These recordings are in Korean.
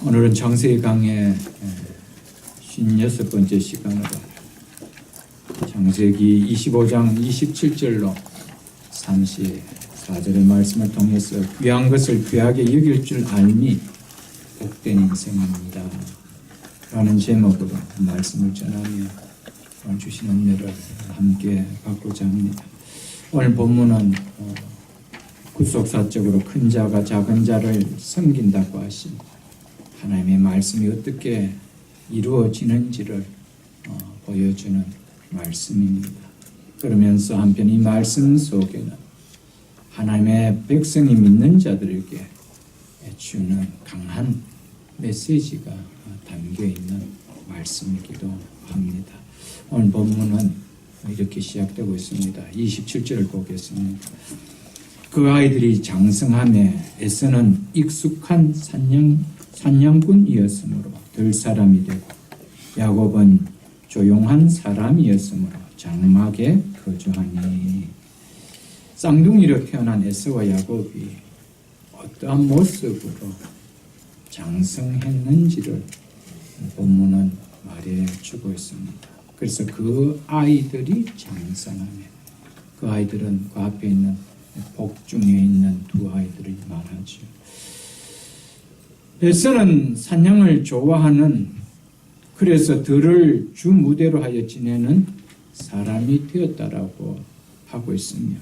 오늘은 창세기 강의 56번째 시간으로 창세기 25장 27절로 34절의 말씀을 통해서 귀한 것을 귀하게 여길 줄 알미 복된 인생입니다 라는 제목으로 말씀을 전하며 주신 은혜를 함께 받고자 합니다. 오늘 본문은 구속사적으로 큰 자가 작은 자를 섬긴다고 하신 하나님의 말씀이 어떻게 이루어지는지를 보여주는 말씀입니다. 그러면서 한편 이 말씀 속에는 하나님의 백성이 믿는 자들에게 주는 강한 메시지가 담겨있는 말씀이기도 합니다. 오늘 본문은 이렇게 시작되고 있습니다. 27절을 보겠습니다. 그 아이들이 장성함에 에서는 익숙한 산냥꾼이었으므로 들 사람이 되고 야곱은 조용한 사람이었으므로 장막에 거주하니. 쌍둥이로 태어난 에서와 야곱이 어떠한 모습으로 장성했는지를 본문은 말해주고 있습니다. 그래서 그 아이들이 장성하며, 그 아이들은 그 앞에 있는 복중에 있는 두 아이들을 말하죠. 에서는 사냥을 좋아하는, 그래서 들을 주 무대로 하여 지내는 사람이 되었다라고 하고 있으며,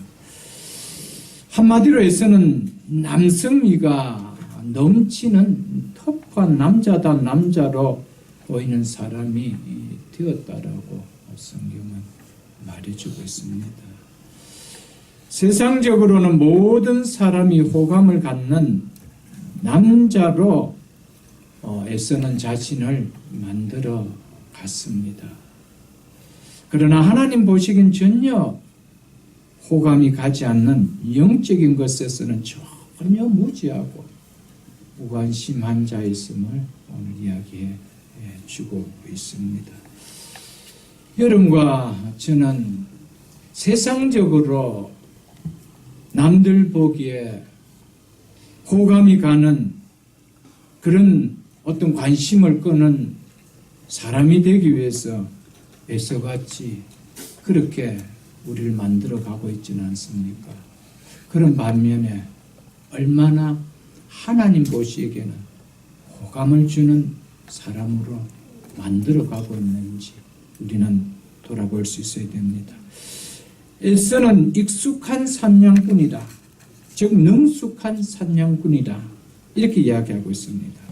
한마디로 에서는 남성미가 넘치는 터프한 남자다운 남자로 보이는 사람이 되었다라고 성경은 말해주고 있습니다. 세상적으로는 모든 사람이 호감을 갖는 남자로 에서는 자신을 만들어 갔습니다. 그러나 하나님 보시기엔 전혀 호감이 가지 않는 영적인 것에서는 전혀 무지하고 무관심한 자였음을 오늘 이야기해 주고 있습니다. 여러분과 저는 세상적으로 남들 보기에 호감이 가는 그런 어떤 관심을 끄는 사람이 되기 위해서 애써같이 그렇게 우리를 만들어 가고 있지는 않습니까? 그런 반면에 얼마나 하나님 보시기에는 호감을 주는 사람으로 만들어 가고 있는지 우리는 돌아볼 수 있어야 됩니다. 에서는 익숙한 산냥꾼이다. 즉 능숙한 산냥꾼이다. 이렇게 이야기하고 있습니다.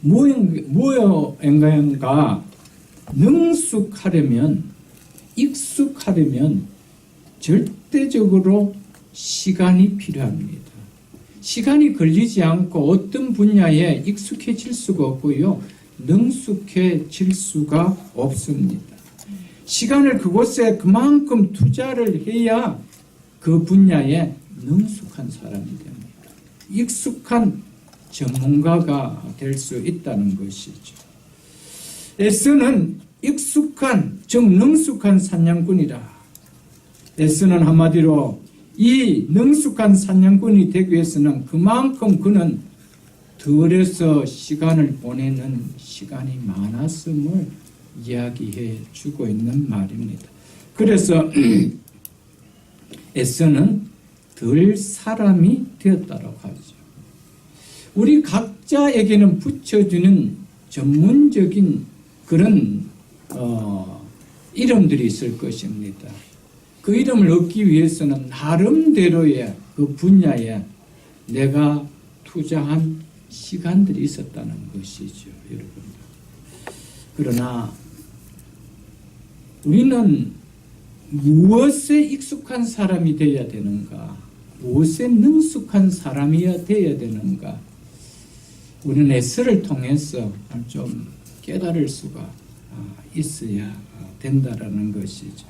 무엇인가 능숙하려면, 익숙하려면 절대적으로 시간이 필요합니다. 시간이 걸리지 않고 어떤 분야에 익숙해질 수가 없고요. 능숙해질 수가 없습니다. 시간을 그곳에 그만큼 투자를 해야 그 분야에 능숙한 사람이 됩니다. 익숙한 전문가가 될 수 있다는 것이죠. 에서는 익숙한, 즉 능숙한 산냥꾼이다. 에서는 한마디로 이 능숙한 산냥꾼이 되기 위해서는 그만큼 그는 들에서 시간을 보내는 시간이 많았음을 이야기해 주고 있는 말입니다. 그래서 에서는 들 사람이 되었다고 하죠. 우리 각자에게는 붙여주는 전문적인 그런 이름들이 있을 것입니다. 그 이름을 얻기 위해서는 나름대로의 그 분야에 내가 투자한 시간들이 있었다는 것이죠, 여러분. 그러나 우리는 무엇에 익숙한 사람이 되어야 되는가? 무엇에 능숙한 사람이어야 되는가? 우리는 에서를 통해서 좀 깨달을 수가 있어야 된다라는 것이죠.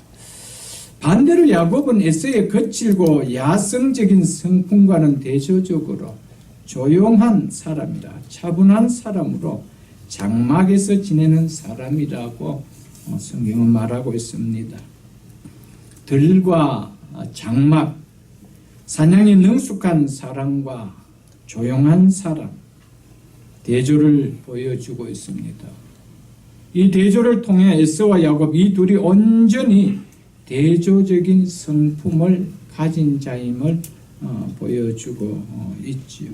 반대로 야곱은 에서의 거칠고 야성적인 성품과는 대조적으로 조용한 사람이라, 차분한 사람으로 장막에서 지내는 사람이라고 성경은 말하고 있습니다. 들과 장막, 사냥에 능숙한 사람과 조용한 사람, 대조를 보여주고 있습니다. 이 대조를 통해 에서와 야곱 이 둘이 온전히 대조적인 성품을 가진 자임을 보여주고 있지요.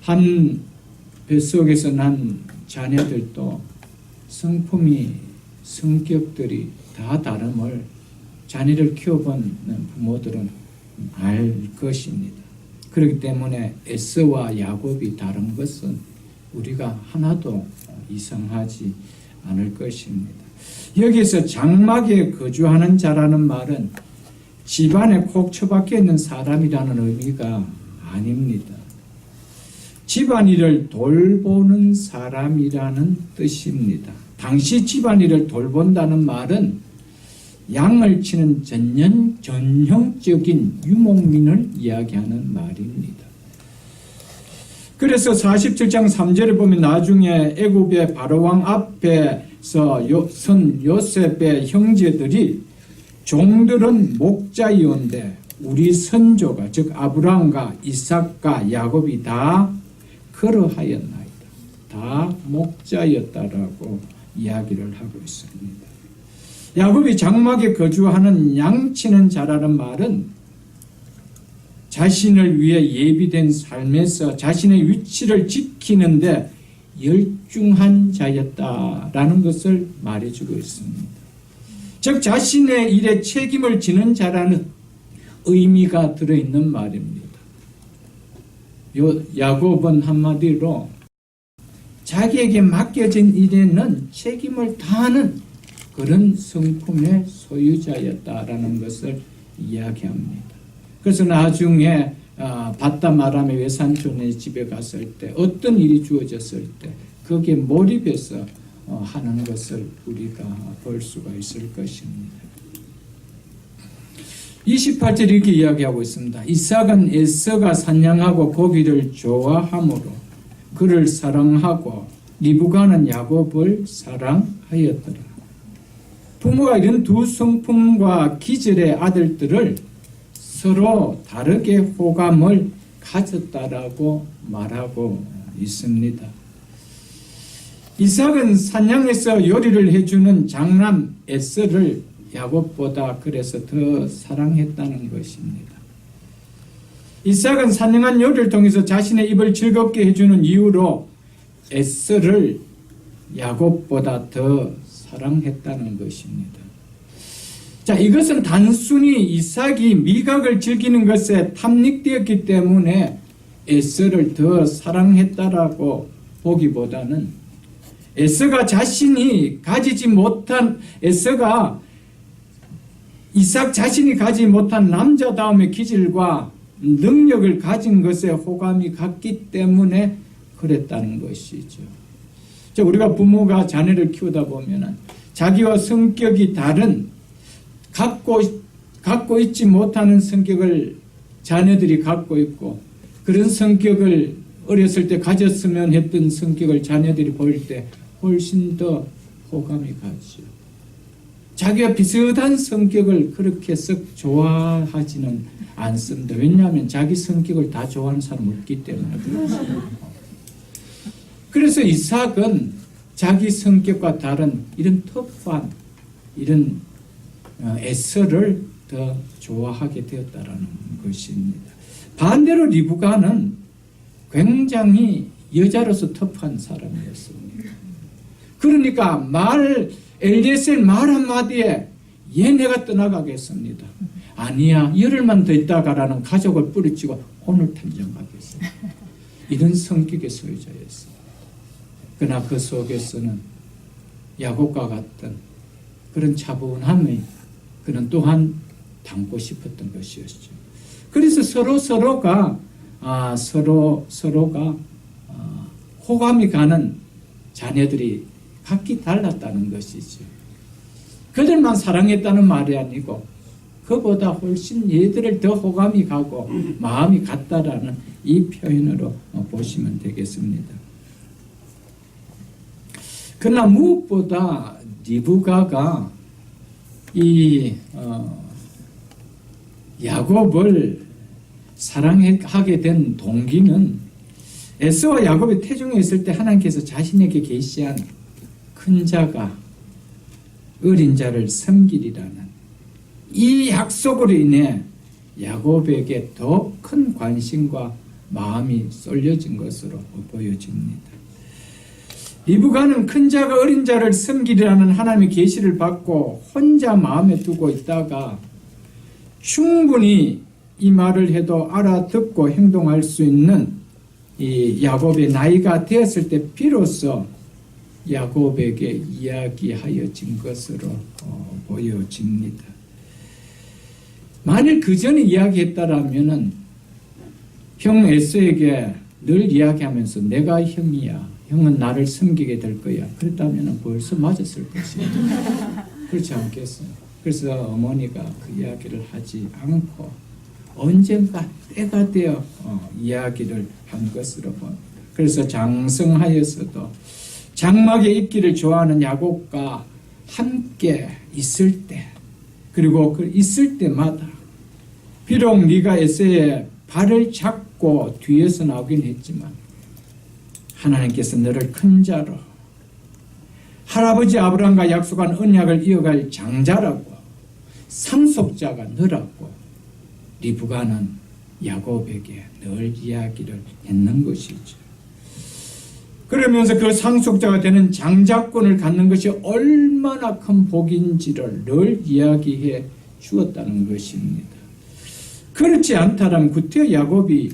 한 뱃속에서 난 자녀들도 성품이 성격들이 다 다름을 자녀를 키워본 부모들은 알 것입니다. 그렇기 때문에 에서와 야곱이 다른 것은 우리가 하나도 이상하지 않을 것입니다. 여기서 장막에 거주하는 자라는 말은 집안에 콕 처박혀 있는 사람이라는 의미가 아닙니다. 집안일을 돌보는 사람이라는 뜻입니다. 당시 집안일을 돌본다는 말은 양을 치는 전형적인 유목민을 이야기하는 말입니다. 그래서 47장 3절에 보면 나중에 애굽의 바로왕 앞에서 선 요셉의 형제들이 종들은 목자이온데 우리 선조가 즉 아브라함과 이삭과 야곱이 다 그러하였나이다. 다 목자였다라고 이야기를 하고 있습니다. 야곱이 장막에 거주하는 양치는 자라는 말은 자신을 위해 예비된 삶에서 자신의 위치를 지키는데 열중한 자였다라는 것을 말해주고 있습니다. 즉 자신의 일에 책임을 지는 자라는 의미가 들어있는 말입니다. 야곱은 한마디로 자기에게 맡겨진 일에는 책임을 다하는 그런 성품의 소유자였다라는 것을 이야기합니다. 그래서 나중에 바담 아람의 외삼촌의 집에 갔을 때 어떤 일이 주어졌을 때 거기에 몰입해서 하는 것을 우리가 볼 수가 있을 것입니다. 28절 이렇게 이야기하고 있습니다. 이삭은 에서가 사냥하고 고기를 좋아하므로 그를 사랑하고 리브가는 야곱을 사랑하였더라. 부모가 이런 두 성품과 기질의 아들들을 서로 다르게 호감을 가졌다라고 말하고 있습니다. 이삭은 사냥에서 요리를 해주는 장남 에서를 야곱보다 그래서 더 사랑했다는 것입니다. 이삭은 사냥한 요리를 통해서 자신의 입을 즐겁게 해주는 이유로 에서를 야곱보다 더 사랑했다는 것입니다. 자, 이것은 단순히 이삭이 미각을 즐기는 것에 탐닉되었기 때문에 에서를 더 사랑했다라고 보기보다는 에서가 자신이 가지지 못한 이삭 자신이 가지지 못한 남자다움의 기질과 능력을 가진 것에 호감이 갔기 때문에 그랬다는 것이죠. 우리가 부모가 자녀를 키우다 보면 자기와 성격이 다른 갖고 있지 못하는 성격을 자녀들이 갖고 있고 그런 성격을 어렸을 때 가졌으면 했던 성격을 자녀들이 보일 때 훨씬 더 호감이 가죠. 자기와 비슷한 성격을 그렇게 썩 좋아하지는 않습니다. 왜냐하면 자기 성격을 다 좋아하는 사람은 없기 때문에 그렇습니다. 그래서 이삭은 자기 성격과 다른 이런 터프한 이런 에서를 더 좋아하게 되었다라는 것입니다. 반대로 리브가는 굉장히 여자로서 터프한 사람이었습니다. 그러니까 엘리에셀 말 한마디에 얘 내가 떠나가겠습니다. 아니야, 열흘만 더 있다가라는 가족을 뿌리치고 혼을 탐정하겠습니다. 이런 성격의 소유자였습니다. 그러나 그 속에서는 야곱과 같은 그런 차분함이 그는 또한 담고 싶었던 것이었죠. 그래서 서로가 호감이 가는 자녀들이 각기 달랐다는 것이죠. 그들만 사랑했다는 말이 아니고 그보다 훨씬 얘들을 더 호감이 가고 마음이 같다라는 이 표현으로 보시면 되겠습니다. 그러나 무엇보다 리브가가 야곱을 사랑하게 된 동기는 에서와 야곱이 태중에 있을 때 하나님께서 자신에게 계시한 큰 자가 어린 자를 섬기리라는 이 약속으로 인해 야곱에게 더 큰 관심과 마음이 쏠려진 것으로 보여집니다. 리브가는 큰 자가 어린 자를 섬기리라는 하나님의 계시를 받고 혼자 마음에 두고 있다가 충분히 이 말을 해도 알아듣고 행동할 수 있는 이 야곱의 나이가 되었을 때 비로소 야곱에게 이야기하여진 것으로 보여집니다. 만일 그 전에 이야기했다라면은 형 에서에게 늘 이야기하면서 내가 형이야, 형은 나를 섬기게 될 거야, 그랬다면 벌써 맞았을 것이야. 그렇지 않겠어요? 그래서 어머니가 그 이야기를 하지 않고 언젠가 때가 되어 이야기를 한 것으로 봅니다. 그래서 장성하여서도 장막에 있기를 좋아하는 야곱과 함께 있을 때, 그리고 그 있을 때마다 비록 네가 에서의 발을 잡고 뒤에서 나오긴 했지만 하나님께서 너를 큰 자로, 할아버지 아브라함과 약속한 언약을 이어갈 장자라고, 상속자가 너라고 리브가는 야곱에게 늘 이야기를 했는 것이죠. 그러면서 그 상속자가 되는 장자권을 갖는 것이 얼마나 큰 복인지를 늘 이야기해 주었다는 것입니다. 그렇지 않다면 구태여 야곱이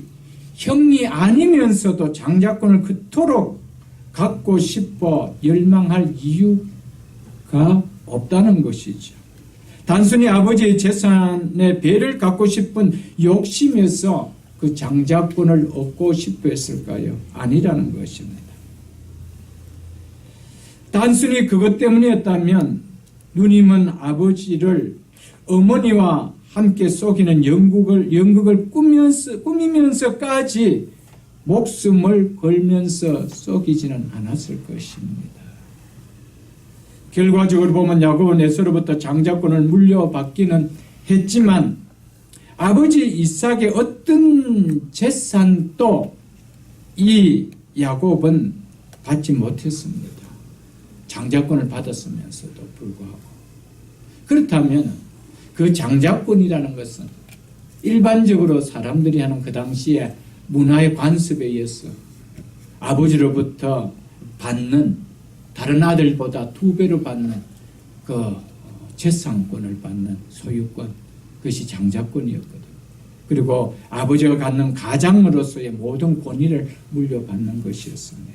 형이 아니면서도 장자권을 그토록 갖고 싶어 열망할 이유가 없다는 것이죠. 단순히 아버지의 재산의 배를 갖고 싶은 욕심에서 그 장자권을 얻고 싶어 했을까요? 아니라는 것입니다. 단순히 그것 때문이었다면 누님은 아버지를 어머니와 함께 속이는 연극을 꾸미면서까지 목숨을 걸면서 속이지는 않았을 것입니다. 결과적으로 보면 야곱은 에서로부터 장자권을 물려받기는 했지만 아버지 이삭의 어떤 재산도 이 야곱은 받지 못했습니다. 장자권을 받았으면서도 불구하고. 그렇다면 그 장자권이라는 것은 일반적으로 사람들이 하는 그 당시에 문화의 관습에 의해서 아버지로부터 받는, 다른 아들보다 2배로 받는 그 재산권을 받는 소유권, 그것이 장자권이었거든요. 그리고 아버지가 갖는 가장으로서의 모든 권위를 물려받는 것이었습니다.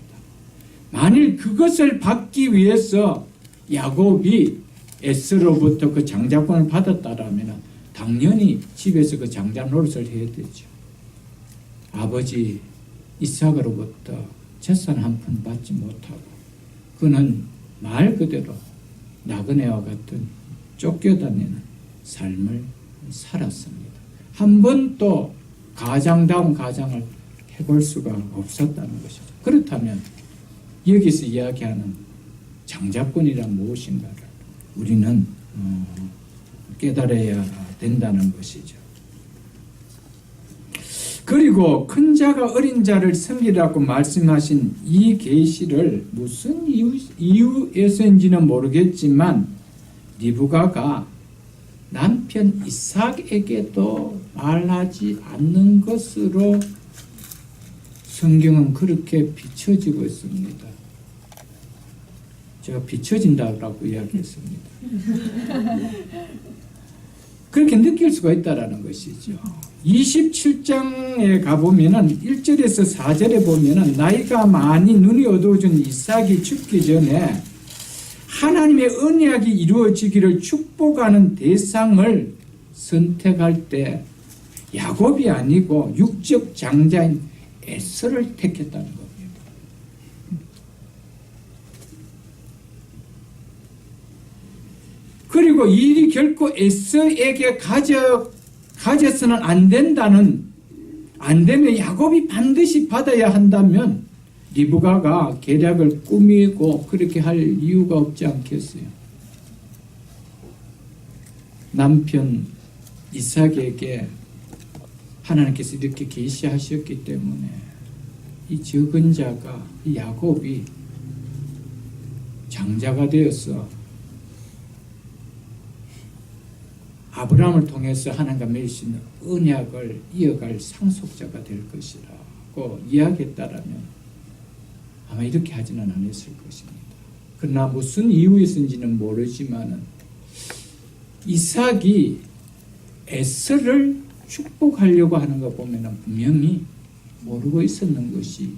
만일 그것을 받기 위해서 야곱이 에서로부터 그 장자권을 받았다라면 당연히 집에서 그 장자 노릇을 해야 되죠. 아버지 이삭으로부터 재산 한 푼 받지 못하고 그는 말 그대로 나그네와 같은 쫓겨다니는 삶을 살았습니다. 한 번도 가장다운 가장을 해볼 수가 없었다는 것이죠. 그렇다면 여기서 이야기하는 장자권이란 무엇인가를 우리는 깨달아야 된다는 것이죠. 그리고 큰 자가 어린 자를 섬기라고 말씀하신 이 계시를 무슨 이유에서인지는 모르겠지만 리브가가 남편 이삭에게도 말하지 않는 것으로 성경은 그렇게 비춰지고 있습니다. 제가 비춰진다고 이야기했습니다. 그렇게 느낄 수가 있다는 것이죠. 27장에 가보면은 1절에서 4절에 보면은 나이가 많이 눈이 어두워진 이삭이 죽기 전에 하나님의 언약이 이루어지기를 축복하는 대상을 선택할 때 야곱이 아니고 육적 장자인 에서를 택했다는 겁니다. 그리고 이 일이 결코 에서에게 가져서는 안 되면 야곱이 반드시 받아야 한다면 리브가가 계략을 꾸미고 그렇게 할 이유가 없지 않겠어요? 남편 이삭에게 하나님께서 이렇게 계시하셨기 때문에 이 적은 자가 이 야곱이 장자가 되어서 아브라함을 통해서 하나님과 맺으신 언약을 이어갈 상속자가 될 것이라고 이야기했다라면 아마 이렇게 하지는 않았을 것입니다. 그러나 무슨 이유에서인지는 모르지만은 이삭이 에서를 축복하려고 하는 거 보면 분명히 모르고 있었는 것이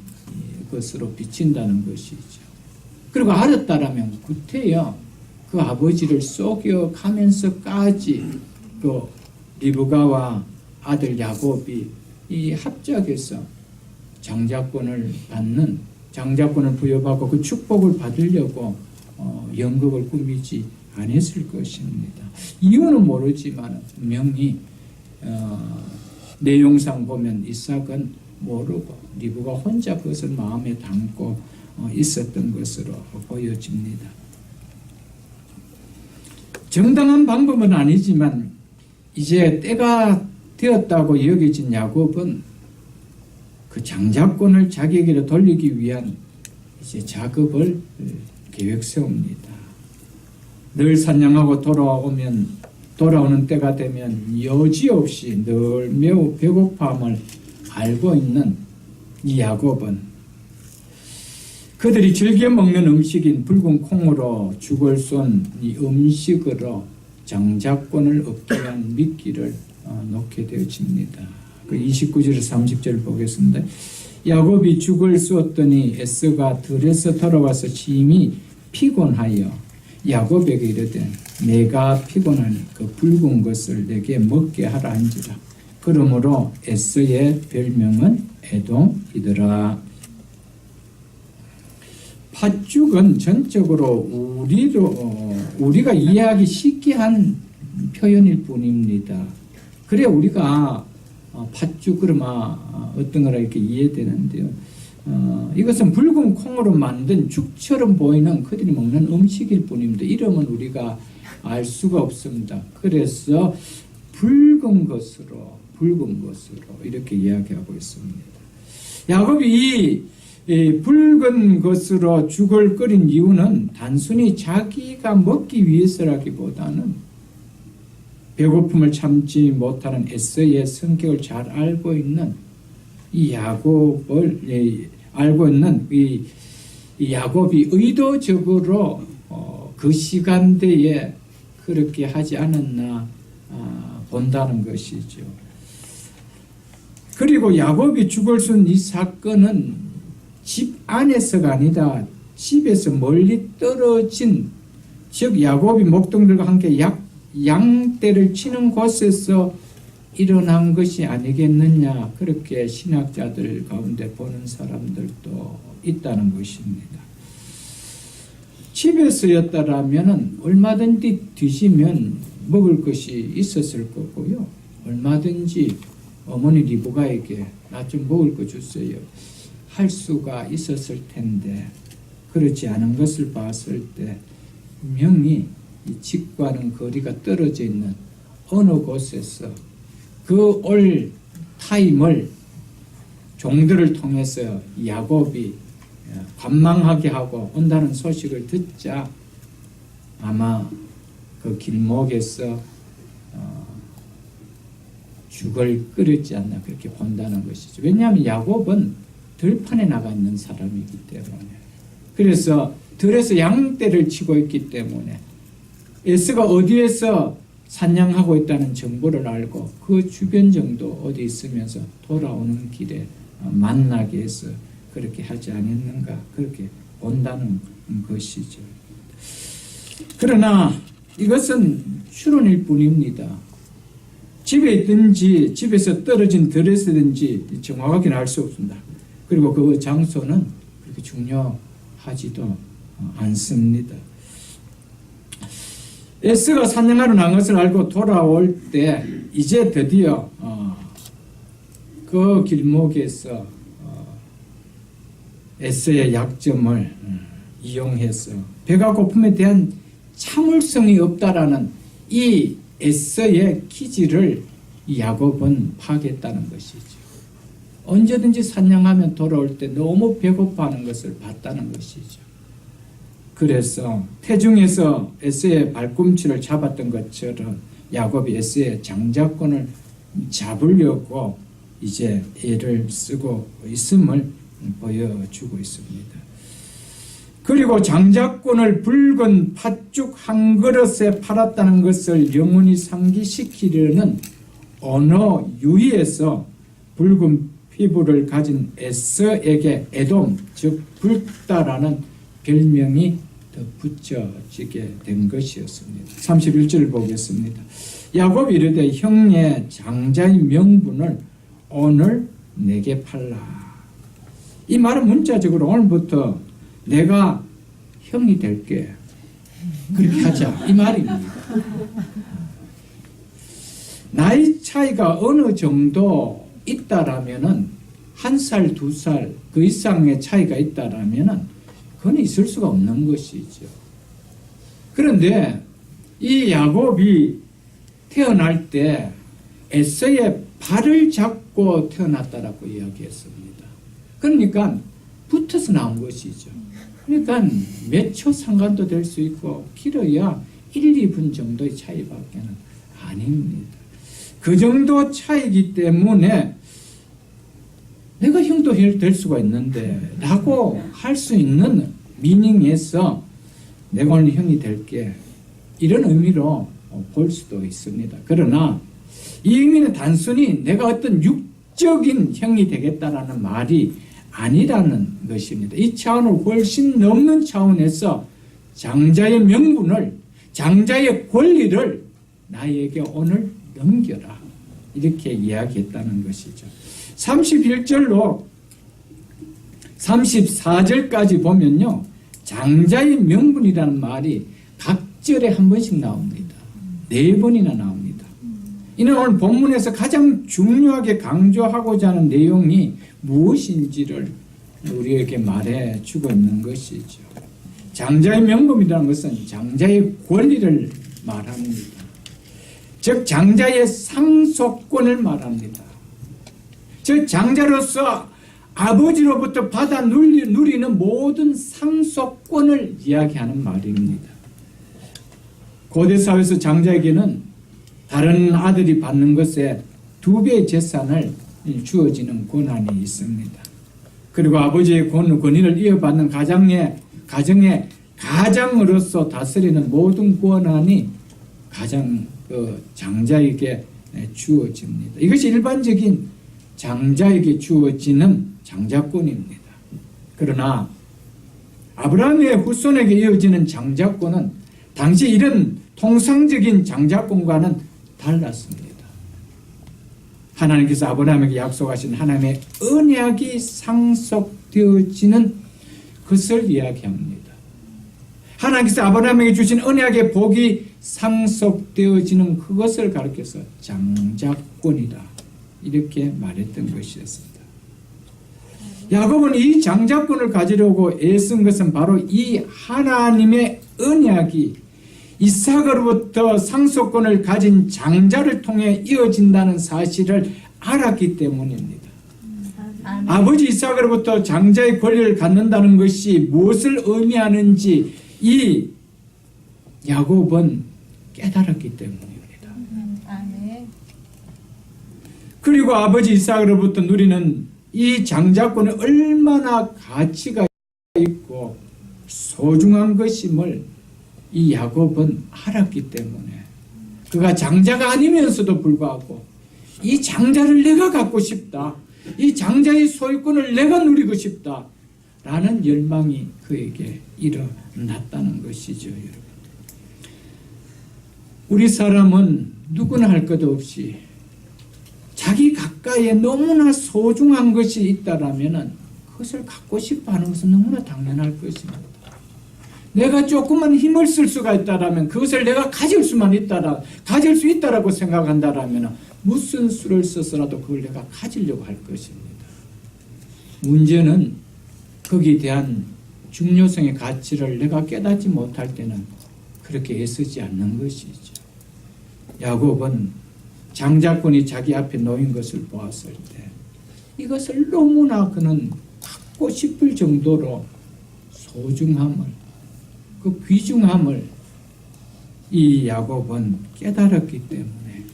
그것으로 비친다는 것이죠. 그리고 알았다라면 구태여 그 아버지를 속여가면서까지 그 리브가와 아들 야곱이 이 합작해서 장자권을 부여받고 그 축복을 받으려고 연극을 꾸미지 않았을 것입니다. 이유는 모르지만 분명히 내용상 보면 이삭은 모르고 리브가 혼자 그것을 마음에 담고 있었던 것으로 보여집니다. 정당한 방법은 아니지만 이제 때가 되었다고 여겨진 야곱은 그 장자권을 자기에게로 돌리기 위한 이제 작업을 계획 세웁니다. 늘 사냥하고 돌아오는 때가 되면 여지없이 늘 매우 배고픔을 알고 있는 이 야곱은 그들이 즐겨 먹는 음식인 붉은 콩으로 죽을 쏜 이 음식으로 장자권을 얻기 위한 미끼를 놓게 되어집니다. 그 29절 30절 보겠습니다. 야곱이 죽을 쏘았더니 에서가 들에서 돌아와서 심히 피곤하여 야곱에게 이르되 내가 피곤하니 그 붉은 것을 내게 먹게 하라 한지라. 그러므로 에서의 별명은 에돔이더라. 팥죽은 전적으로 우리가 이해하기 쉽게 한 표현일 뿐입니다. 그래 우리가 팥죽 그러면 어떤 거라 이렇게 이해되는데요. 이것은 붉은 콩으로 만든 죽처럼 보이는 그들이 먹는 음식일 뿐입니다. 이름은 우리가 알 수가 없습니다. 그래서 붉은 것으로 이렇게 이야기하고 있습니다. 야곱이 이 붉은 것으로 죽을 끓인 이유는 단순히 자기가 먹기 위해서라기보다는 배고픔을 참지 못하는 에서의 성격을 잘 알고 있는 이 야곱을 알고 있는 이 야곱이 의도적으로 그 시간대에 그렇게 하지 않았나 본다는 것이죠. 그리고 야곱이 죽을 수 있는 이 사건은 집 안에서가 아니다. 집에서 멀리 떨어진, 즉 야곱이 목동들과 함께 양떼를 치는 곳에서 일어난 것이 아니겠느냐, 그렇게 신학자들 가운데 보는 사람들도 있다는 것입니다. 집에서였다라면 얼마든지 뒤지면 먹을 것이 있었을 거고요. 얼마든지 어머니 리브가에게 나 좀 먹을 거 주세요 할 수가 있었을 텐데, 그렇지 않은 것을 봤을 때 분명히 이 집과는 거리가 떨어져 있는 어느 곳에서 그 올 타임을 종들을 통해서 야곱이 관망하게 하고 온다는 소식을 듣자 아마 그 길목에서 죽을 끓였지 않나 그렇게 본다는 것이죠. 왜냐하면 야곱은 들판에 나가 있는 사람이기 때문에, 그래서 들에서 양떼를 치고 있기 때문에 에서가 어디에서 사냥하고 있다는 정보를 알고 그 주변 정도 어디 있으면서 돌아오는 길에 만나게 해서 그렇게 하지 않았는가 그렇게 본다는 것이죠. 그러나 이것은 추론일 뿐입니다. 집에 있든지 집에서 떨어진 들에서든지 정확하게는 알 수 없습니다. 그리고 그 장소는 그렇게 중요하지도 않습니다. 에스가 사냥하러 나간 것을 알고 돌아올 때 이제 드디어 그 길목에서 에스의 약점을 이용해서 배가 고픔에 대한 참을성이 없다라는 이 에서의 기질을 야곱은 파악했다는 것이죠. 언제든지 사냥하면 돌아올 때 너무 배고파하는 것을 봤다는 것이죠. 그래서 태중에서 에서의 발꿈치를 잡았던 것처럼 야곱이 에서의 장자권을 잡으려고 이제 애를 쓰고 있음을 보여주고 있습니다. 그리고 장자권을 붉은 팥죽 한 그릇에 팔았다는 것을 영원히 상기시키려는 언어 유희에서 붉은 피부를 가진 에서에게 에돔, 즉 붉다라는 별명이 더 붙여지게 된 것이었습니다. 31절 보겠습니다. 야곱이 이르되 형의 장자의 명분을 오늘 내게 팔라. 이 말은 문자적으로 오늘부터 내가 형이 될게. 그렇게 하자. 이 말입니다. 나이 차이가 어느 정도 있다라면은 1살, 2살 그 이상의 차이가 있다라면은 그건 있을 수가 없는 것이죠. 그런데 이 야곱이 태어날 때 에서의 발을 잡고 태어났다라고 이야기했습니다. 그러니까 붙어서 나온 것이죠. 그러니까 몇 초 상관도 될 수 있고 길어야 1, 2분 정도의 차이밖에는 아닙니다. 그 정도 차이기 때문에 내가 형도 될 수가 있는데 라고 할 수 있는 미닝에서 내가 오늘 형이 될게 이런 의미로 볼 수도 있습니다. 그러나 이 의미는 단순히 내가 어떤 육적인 형이 되겠다라는 말이 아니라는 것입니다. 이 차원을 훨씬 넘는 차원에서 장자의 명분을, 장자의 권리를 나에게 오늘 넘겨라. 이렇게 이야기했다는 것이죠. 31절로 34절까지 보면요. 장자의 명분이라는 말이 각 절에 한 번씩 나옵니다. 4번이나 나옵니다. 이는 오늘 본문에서 가장 중요하게 강조하고자 하는 내용이 무엇인지를 우리에게 말해 주고 있는 것이죠. 장자의 명분이라는 것은 장자의 권리를 말합니다. 즉 장자의 상속권을 말합니다. 즉 장자로서 아버지로부터 받아 누리는 모든 상속권을 이야기하는 말입니다. 고대 사회에서 장자에게는 다른 아들이 받는 것에 2배의 재산을 주어지는 권한이 있습니다. 그리고 아버지의 권위를 이어받는 가정의 가장으로서 다스리는 모든 권한이 장자에게 주어집니다. 이것이 일반적인 장자에게 주어지는 장자권입니다. 그러나 아브라함의 후손에게 이어지는 장자권은 당시 이런 통상적인 장자권과는 달랐습니다. 하나님께서 아브라함에게 약속하신 하나님의 언약이 상속되어지는 것을 이야기합니다. 하나님께서 아브라함에게 주신 언약의 복이 상속되어지는 그것을 가리켜서 장자권이다. 이렇게 말했던 것이었습니다. 야곱은 이 장자권을 가지려고 애쓴 것은 바로 이 하나님의 언약이 이삭으로부터 상속권을 가진 장자를 통해 이어진다는 사실을 알았기 때문입니다. 아버지 이삭으로부터 장자의 권리를 갖는다는 것이 무엇을 의미하는지 이 야곱은 깨달았기 때문입니다. 그리고 아버지 이삭으로부터 누리는 이 장자권이 얼마나 가치가 있고 소중한 것임을 이 야곱은 알았기 때문에 그가 장자가 아니면서도 불구하고 이 장자를 내가 갖고 싶다. 이 장자의 소유권을 내가 누리고 싶다. 라는 열망이 그에게 일어났다는 것이죠. 여러분. 우리 사람은 누구나 할 것 없이 자기 가까이에 너무나 소중한 것이 있다라면 그것을 갖고 싶어 하는 것은 너무나 당연할 것입니다. 내가 조금만 힘을 쓸 수가 있다라면 그것을 내가 가질 수 있다라고 생각한다라면 무슨 수를 써서라도 그걸 내가 가지려고 할 것입니다. 문제는 거기에 대한 중요성의 가치를 내가 깨닫지 못할 때는 그렇게 애쓰지 않는 것이죠. 야곱은 장자권이 자기 앞에 놓인 것을 보았을 때 이것을 너무나 그는 갖고 싶을 정도로 소중함을, 그 귀중함을 이 야곱은 깨달았기 때문에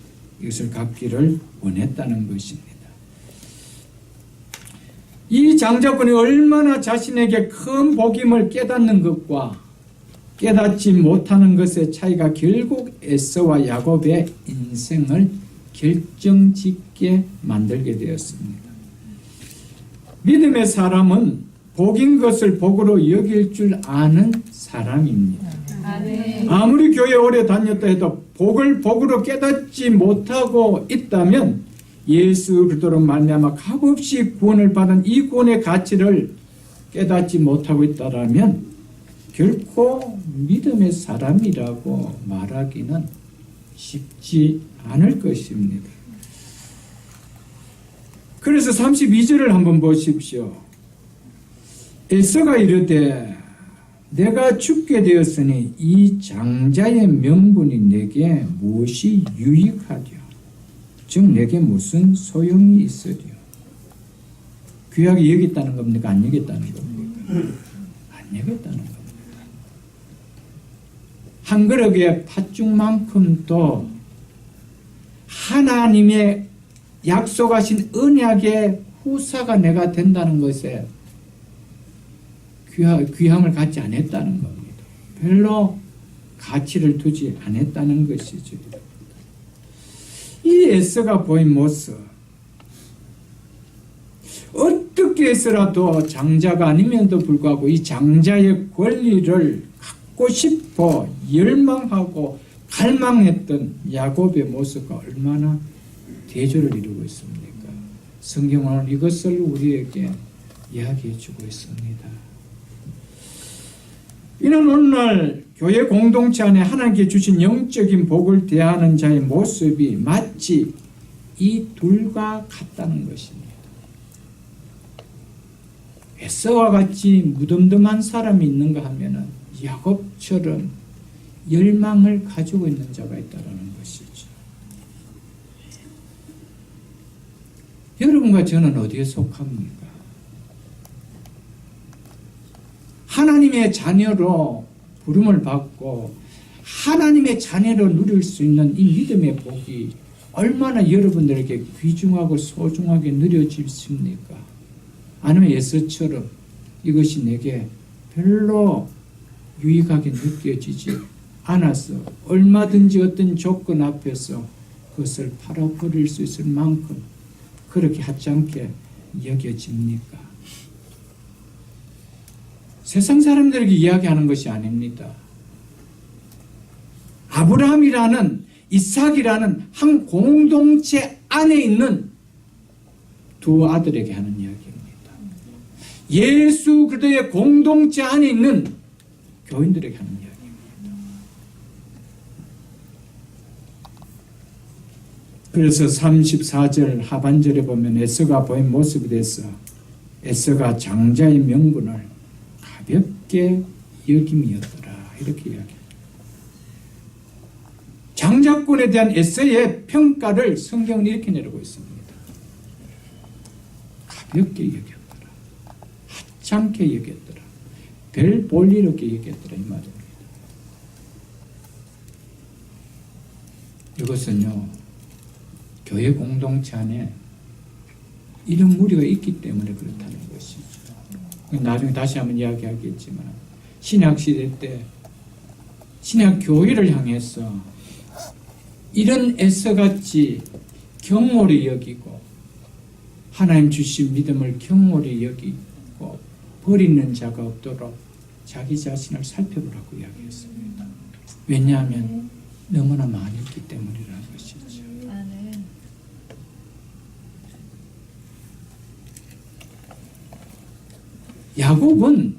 이것을 갖기를 원했다는 것입니다. 이 장자꾼이 얼마나 자신에게 큰 복임을 깨닫는 것과 깨닫지 못하는 것의 차이가 결국 에서와 야곱의 인생을 결정짓게 만들게 되었습니다. 믿음의 사람은 복인 것을 복으로 여길 줄 아는 사람입니다. 아무리 교회 오래 다녔다 해도 복을 복으로 깨닫지 못하고 있다면 예수 그리스도로 말미암아 값없이 구원을 받은 이 구원의 가치를 깨닫지 못하고 있다라면 결코 믿음의 사람이라고 말하기는 쉽지 않을 것입니다. 그래서 32절을 한번 보십시오. 에서가 이르되 내가 죽게 되었으니 이 장자의 명분이 내게 무엇이 유익하랴? 즉 내게 무슨 소용이 있으랴? 귀하게 여겼다는 겁니까? 안 여겼다는 겁니까? 안 여겼다는 겁니다. 한 그릇의 팥죽만큼도 하나님의 약속하신 언약의 후사가 내가 된다는 것에 귀함을 갖지 않았다는 겁니다. 별로 가치를 두지 않았다는 것이죠. 이 에서가 보인 모습, 어떻게 해서라도 장자가 아님에도 불구하고 이 장자의 권리를 갖고 싶어 열망하고 갈망했던 야곱의 모습과 얼마나 대조를 이루고 있습니까? 성경은 이것을 우리에게 이야기해 주고 있습니다. 이는 오늘날 교회 공동체 안에 하나님께 주신 영적인 복을 대하는 자의 모습이 마치 이 둘과 같다는 것입니다. 에서와 같이 무덤덤한 사람이 있는가 하면은 야곱처럼 열망을 가지고 있는 자가 있다는 것이죠. 여러분과 저는 어디에 속합니까? 하나님의 자녀로 부름을 받고 하나님의 자녀로 누릴 수 있는 이 믿음의 복이 얼마나 여러분들에게 귀중하고 소중하게 누려질 수 있습니까? 아니면 예수처럼 이것이 내게 별로 유익하게 느껴지지 않아서 얼마든지 어떤 조건 앞에서 그것을 팔아버릴 수 있을 만큼 그렇게 하찮게 여겨집니까? 세상 사람들에게 이야기하는 것이 아닙니다. 아브라함이라는 이삭이라는 한 공동체 안에 있는 두 아들에게 하는 이야기입니다. 예수 그리스도의 공동체 안에 있는 교인들에게 하는 이야기입니다. 그래서 34절 하반절에 보면 에서가 보인 모습에 대해서 에서가 장자의 명분을 가볍게 여김이었더라 이렇게 이야기합니다. 장자권에 대한 에서의 평가를 성경은 이렇게 내리고 있습니다. 가볍게 여겼더라, 하찮게 여겼더라, 별 볼일 없게 여겼더라 이 말입니다. 이것은요 교회 공동체 안에 이런 무리가 있기 때문에 그렇다는 것이죠. 나중에 다시 한번 이야기하겠지만 신약시대 때 신약교회를 향해서 이런 에서같이 경홀히 여기고 하나님 주신 믿음을 경홀히 여기고 버리는 자가 없도록 자기 자신을 살펴보라고 이야기했습니다. 왜냐하면 너무나 많이 있기 때문이라는 것이죠. 야곱은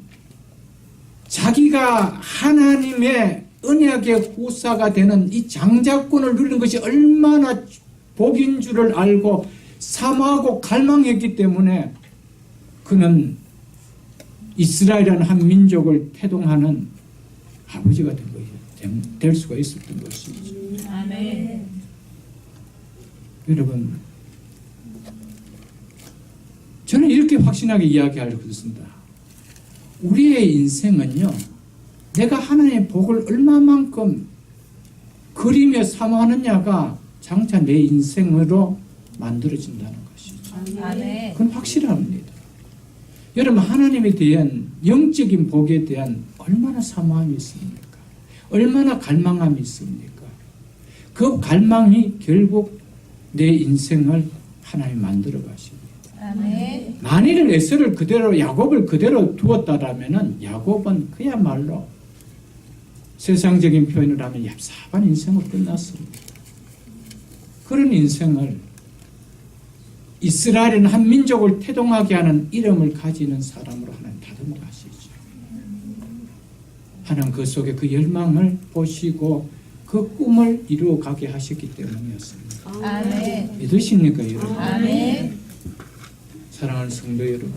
자기가 하나님의 언약의 후사가 되는 이 장자권을 누리는 것이 얼마나 복인 줄을 알고 사모하고 갈망했기 때문에 그는 이스라엘이라는 한 민족을 태동하는 아버지가 될 수가 있었던 것이죠. 아멘. 여러분, 확신하게 이야기하려고 했습니다. 우리의 인생은요, 내가 하나님의 복을 얼마만큼 그리며 사모하느냐가 장차 내 인생으로 만들어진다는 것이죠. 그건 확실합니다. 여러분, 하나님에 대한 영적인 복에 대한 얼마나 사모함이 있습니까? 얼마나 갈망함이 있습니까? 그 갈망이 결국 내 인생을 하나님 만들어 가십니다. 만일 에서를 그대로, 야곱을 그대로 두었다라면 야곱은 그야말로 세상적인 표현을 하면 얍삽한 인생으로 끝났습니다. 그런 인생을 이스라엘은 한 민족을 태동하게 하는 이름을 가지는 사람으로 하나님 다듬어 가시죠. 하나님 그 속에 그 열망을 보시고 그 꿈을 이루어가게 하셨기 때문이었습니다. 아멘. 믿으십니까, 여러분? 아멘. 사랑하는 성도 여러분,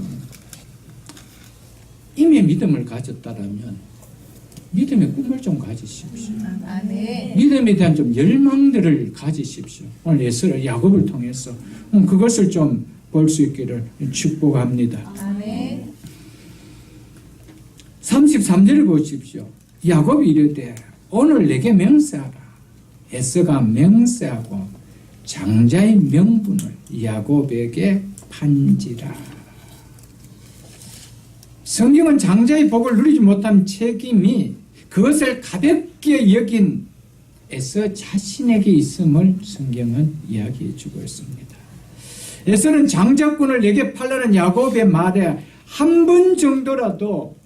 이미 믿음을 가졌다라면 믿음의 꿈을 좀 가지십시오. 아멘. 믿음에 대한 좀 열망들을 가지십시오. 오늘 예수를 야곱을 통해서 그것을 좀 볼 수 있기를 축복합니다. 아멘. 33절을 보십시오. 야곱이 이르되 오늘 내게 맹세하라. 에서가 맹세하고 장자의 명분을 야곱에게 판지라. 성경은 장자의 복을 누리지 못한 책임이 그것을 가볍게 여긴 에서 자신에게 있음을 성경은 이야기해 주고 있습니다. 에서는 장자권을 내게 팔라는 야곱의 말에 한 번 정도라도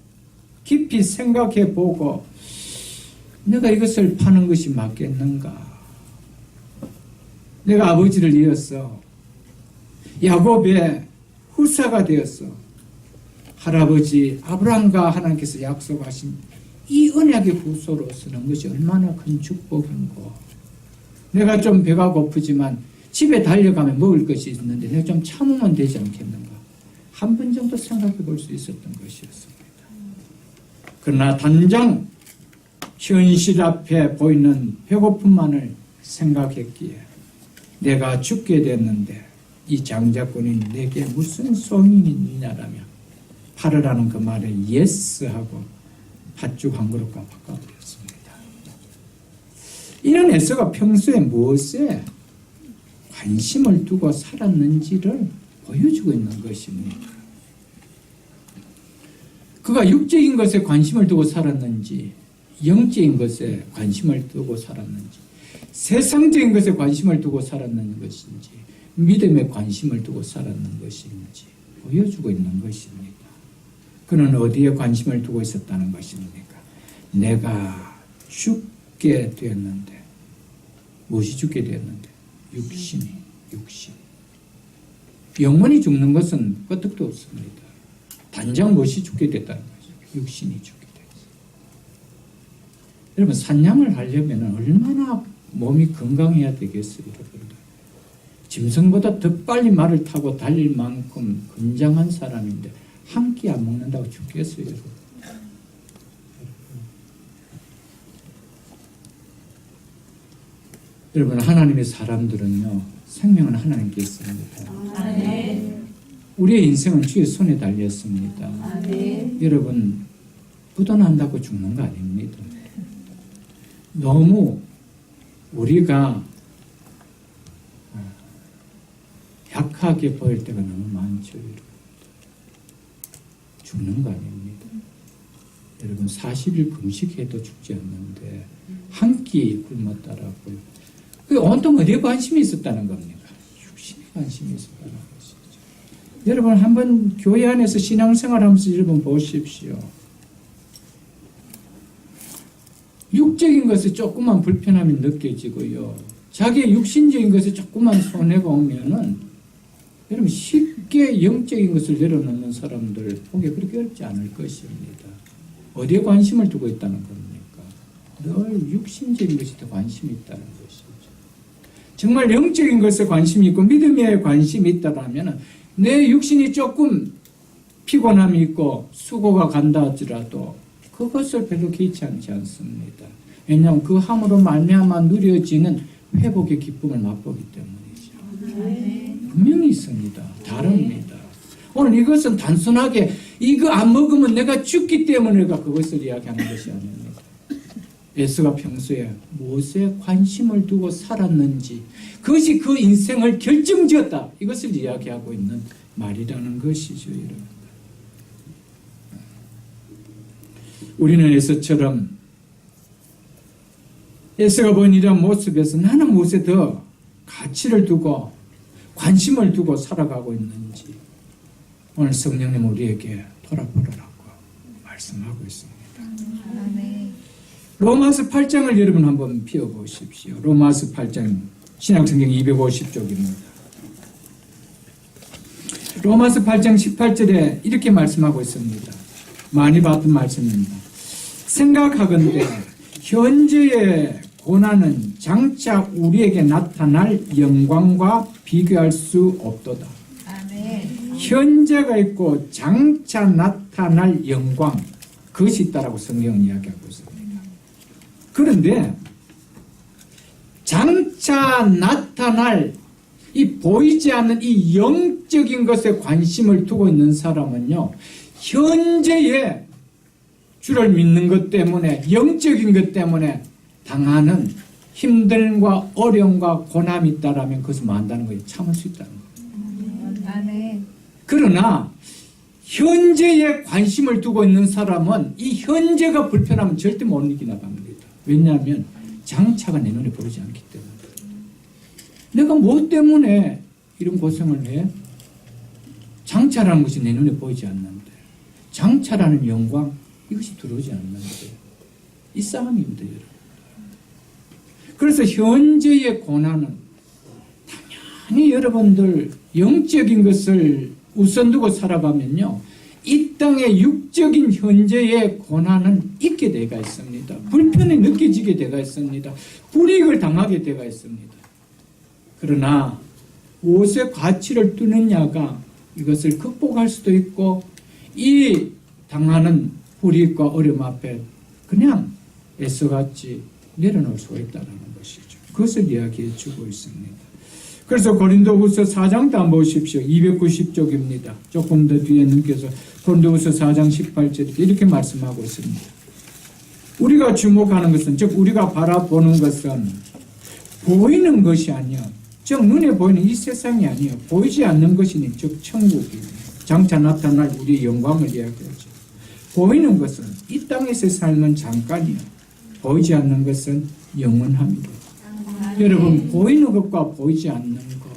깊이 생각해 보고 내가 이것을 파는 것이 맞겠는가? 내가 아버지를 이어서 야곱의 후사가 되었어. 할아버지 아브라함과 하나님께서 약속하신 이 언약의 후손으로 서는 것이 얼마나 큰 축복인고. 내가 좀 배가 고프지만 집에 달려가면 먹을 것이 있는데 내가 좀 참으면 되지 않겠는가. 한 번 정도 생각해 볼 수 있었던 것이었습니다. 그러나 단장 현실 앞에 보이는 배고픔만을 생각했기에 내가 죽게 됐는데 이 장자권이 내게 무슨 소용이 있느냐라며 팔으라는 그 말에 예스하고 팥죽 한 그릇과 바꿔버렸습니다. 이런 에서가 평소에 무엇에 관심을 두고 살았는지를 보여주고 있는 것입니다. 그가 육적인 것에 관심을 두고 살았는지 영적인 것에 관심을 두고 살았는지 세상적인 것에 관심을 두고 살았는 것인지 믿음에 관심을 두고 살았는 것인지 보여주고 있는 것입니다. 그는 어디에 관심을 두고 있었다는 것입니까? 내가 죽게 되었는데 무엇이 죽게 되었는데? 육신. 영혼이 죽는 것은 끄떡도 없습니다. 단장 무엇이 죽게 됐다는 거죠? 육신이 죽게 됐어요. 여러분, 산양을 하려면 얼마나 몸이 건강해야 되겠어요, 여러분. 짐승보다 더 빨리 말을 타고 달릴 만큼 건장한 사람인데 한 끼 안 먹는다고 죽겠어요, 여러분. 여러분, 하나님의 사람들은요, 생명은 하나님께 있습니다. 아멘. 우리의 인생은 주의 손에 달렸습니다. 아멘. 여러분, 부도난다고 죽는 거 아닙니다. 너무 우리가 약하게 보일 때가 너무 많죠. 여러분. 죽는 거 아닙니다. 여러분, 40일 금식해도 죽지 않는데 한 끼 굶었다라고. 그 온통 어디에 관심이 있었다는 겁니까? 육신에 관심이 있었다는 것이죠. 여러분, 한번 교회 안에서 신앙생활하면서 여러분 보십시오. 육적인 것에 조금만 불편함이 느껴지고요. 자기의 육신적인 것에 조금만 손해보면은 여러분 쉽게 영적인 것을 내려놓는 사람들 보기 그렇게 어렵지 않을 것입니다. 어디에 관심을 두고 있다는 겁니까? 늘 육신적인 것에 더 관심이 있다는 것이죠. 정말 영적인 것에 관심이 있고 믿음에 관심이 있다면 내 육신이 조금 피곤함이 있고 수고가 간다 할지라도 그것을 별로 귀찮지 않습니다. 왜냐하면 그 함으로 말미암아 누려지는 회복의 기쁨을 맛보기 때문이죠. 분명히 있습니다. 다릅니다. 오늘 이것은 단순하게 이거 안 먹으면 내가 죽기 때문에 내가 그것을 이야기하는 것이 아닙니다. 예수가 평소에 무엇에 관심을 두고 살았는지 그것이 그 인생을 결정지었다. 이것을 이야기하고 있는 말이라는 것이죠. 여러분. 우리는 에서처럼 에서가 본 이런 모습에서 나는 무엇에 더 가치를 두고 관심을 두고 살아가고 있는지 오늘 성령님 우리에게 돌아보라고 말씀하고 있습니다. 아멘. 로마서 8장을 여러분 한번 펴보십시오. 로마서 8장 신약성경 250쪽입니다. 로마서 8장 18절에 이렇게 말씀하고 있습니다. 많이 봤던 말씀입니다. 생각하건대 현재의 고난은 장차 우리에게 나타날 영광과 비교할 수 없도다. 아멘. 현재가 있고 장차 나타날 영광 그것이 있다라고 성경은 이야기하고 있습니다. 그런데 장차 나타날 이 보이지 않는 이 영적인 것에 관심을 두고 있는 사람은요, 현재의 주를 믿는 것 때문에 영적인 것 때문에 당하는 힘듦과 어려움과 고난이 있다라면 그것을 뭐 한다는 거예요. 참을 수 있다는 거예요. 아멘. 그러나 현재에 관심을 두고 있는 사람은 이 현재가 불편하면 절대 못 이겨나갑니다. 왜냐하면 장차가 내 눈에 보이지 않기 때문에. 내가 뭐 때문에 이런 고생을 해? 장차라는 것이 내 눈에 보이지 않는데 장차라는 영광 이것이 들어오지 않는데 이 싸움입니다. 여러분. 그래서 현재의 고난은 당연히 여러분들 영적인 것을 우선 두고 살아가면요, 이 땅의 육적인 현재의 고난은 있게 되가 있습니다. 불편이 느껴지게 되가 있습니다. 불이익을 당하게 되가 있습니다. 그러나 무엇에 가치를 두느냐가 이것을 극복할 수도 있고 이 당하는 불이익과 어려움 앞에 그냥 애써같이 내려놓을 수가 있다는 것이죠. 그것을 이야기해 주고 있습니다. 그래서 고린도후서 4장도 한번 보십시오. 290쪽입니다. 조금 더 뒤에 넘겨서 고린도후서 4장 18절에 이렇게 말씀하고 있습니다. 우리가 주목하는 것은, 즉 우리가 바라보는 것은 보이는 것이 아니요, 즉 눈에 보이는 이 세상이 아니요, 보이지 않는 것이니 즉 천국이니 장차 나타날 우리의 영광을 이야기하죠. 보이는 것은 이 땅에서 삶은 잠깐이요, 보이지 않는 것은 영원합니다. 여러분, 보이는 것과 보이지 않는 것,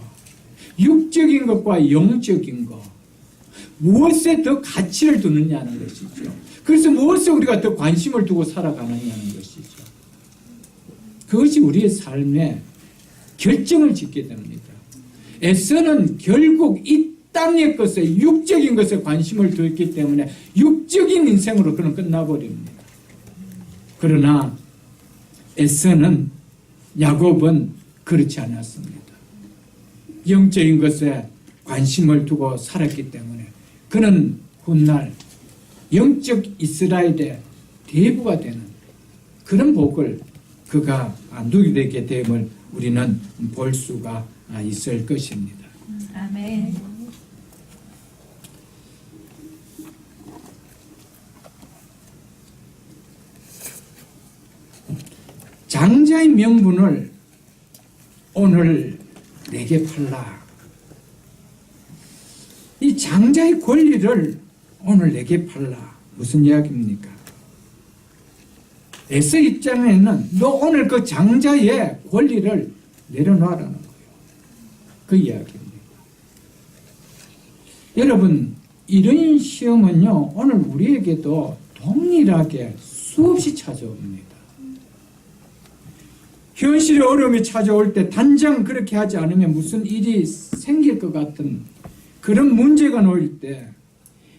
육적인 것과 영적인 것, 무엇에 더 가치를 두느냐는 것이죠. 그래서 무엇에 우리가 더 관심을 두고 살아가느냐는 것이죠. 그것이 우리의 삶에 결정을 짓게 됩니다. 에서는 결국 이 땅의 것에, 육적인 것에 관심을 두었기 때문에 육적인 인생으로 그는 끝나버립니다. 그러나 에서는, 야곱은 그렇지 않았습니다. 영적인 것에 관심을 두고 살았기 때문에 그는 훗날 영적 이스라엘의 대부가 되는 그런 복을 그가 누리게 되게 됨을 우리는 볼 수가 있을 것입니다. 아멘. 장자의 명분을 오늘 내게 팔라. 이 장자의 권리를 오늘 내게 팔라. 무슨 이야기입니까? 에서 입장에는 너 오늘 그 장자의 권리를 내려놔라는 거예요. 그 이야기입니다. 여러분, 이런 시험은요, 오늘 우리에게도 동일하게 수없이 찾아옵니다. 현실의 어려움이 찾아올 때 단장 그렇게 하지 않으면 무슨 일이 생길 것 같은 그런 문제가 놓일 때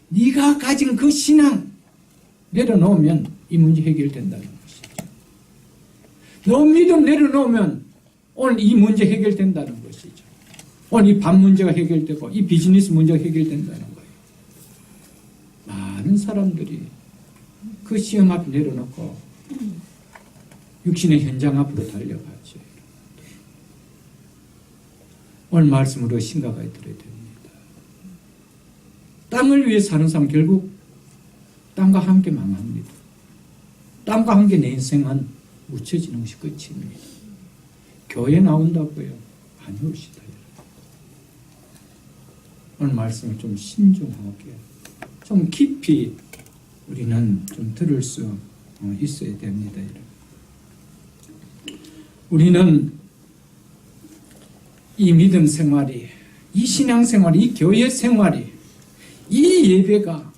네가 가진 그 신앙 내려놓으면 이 문제 해결된다는 것이죠. 너 믿음 내려놓으면 오늘 이 문제 해결된다는 것이죠. 오늘 이 밥 문제가 해결되고 이 비즈니스 문제가 해결된다는 거예요. 많은 사람들이 그 시험 앞에 내려놓고 육신의 현장 앞으로 달려가죠. 오늘 말씀으로 심각하게 들어야 됩니다. 땅을 위해 사는 사람 결국 땅과 함께 망합니다. 땅과 함께 내 인생은 묻혀지는 것이 끝입니다. 교회 나온다고요? 아니옵시다. 오늘 말씀을 좀 신중하게, 좀 깊이 우리는 좀 들을 수 있어야 됩니다. 우리는 이 믿음 생활이, 이 신앙 생활이, 이 교회 생활이, 이 예배가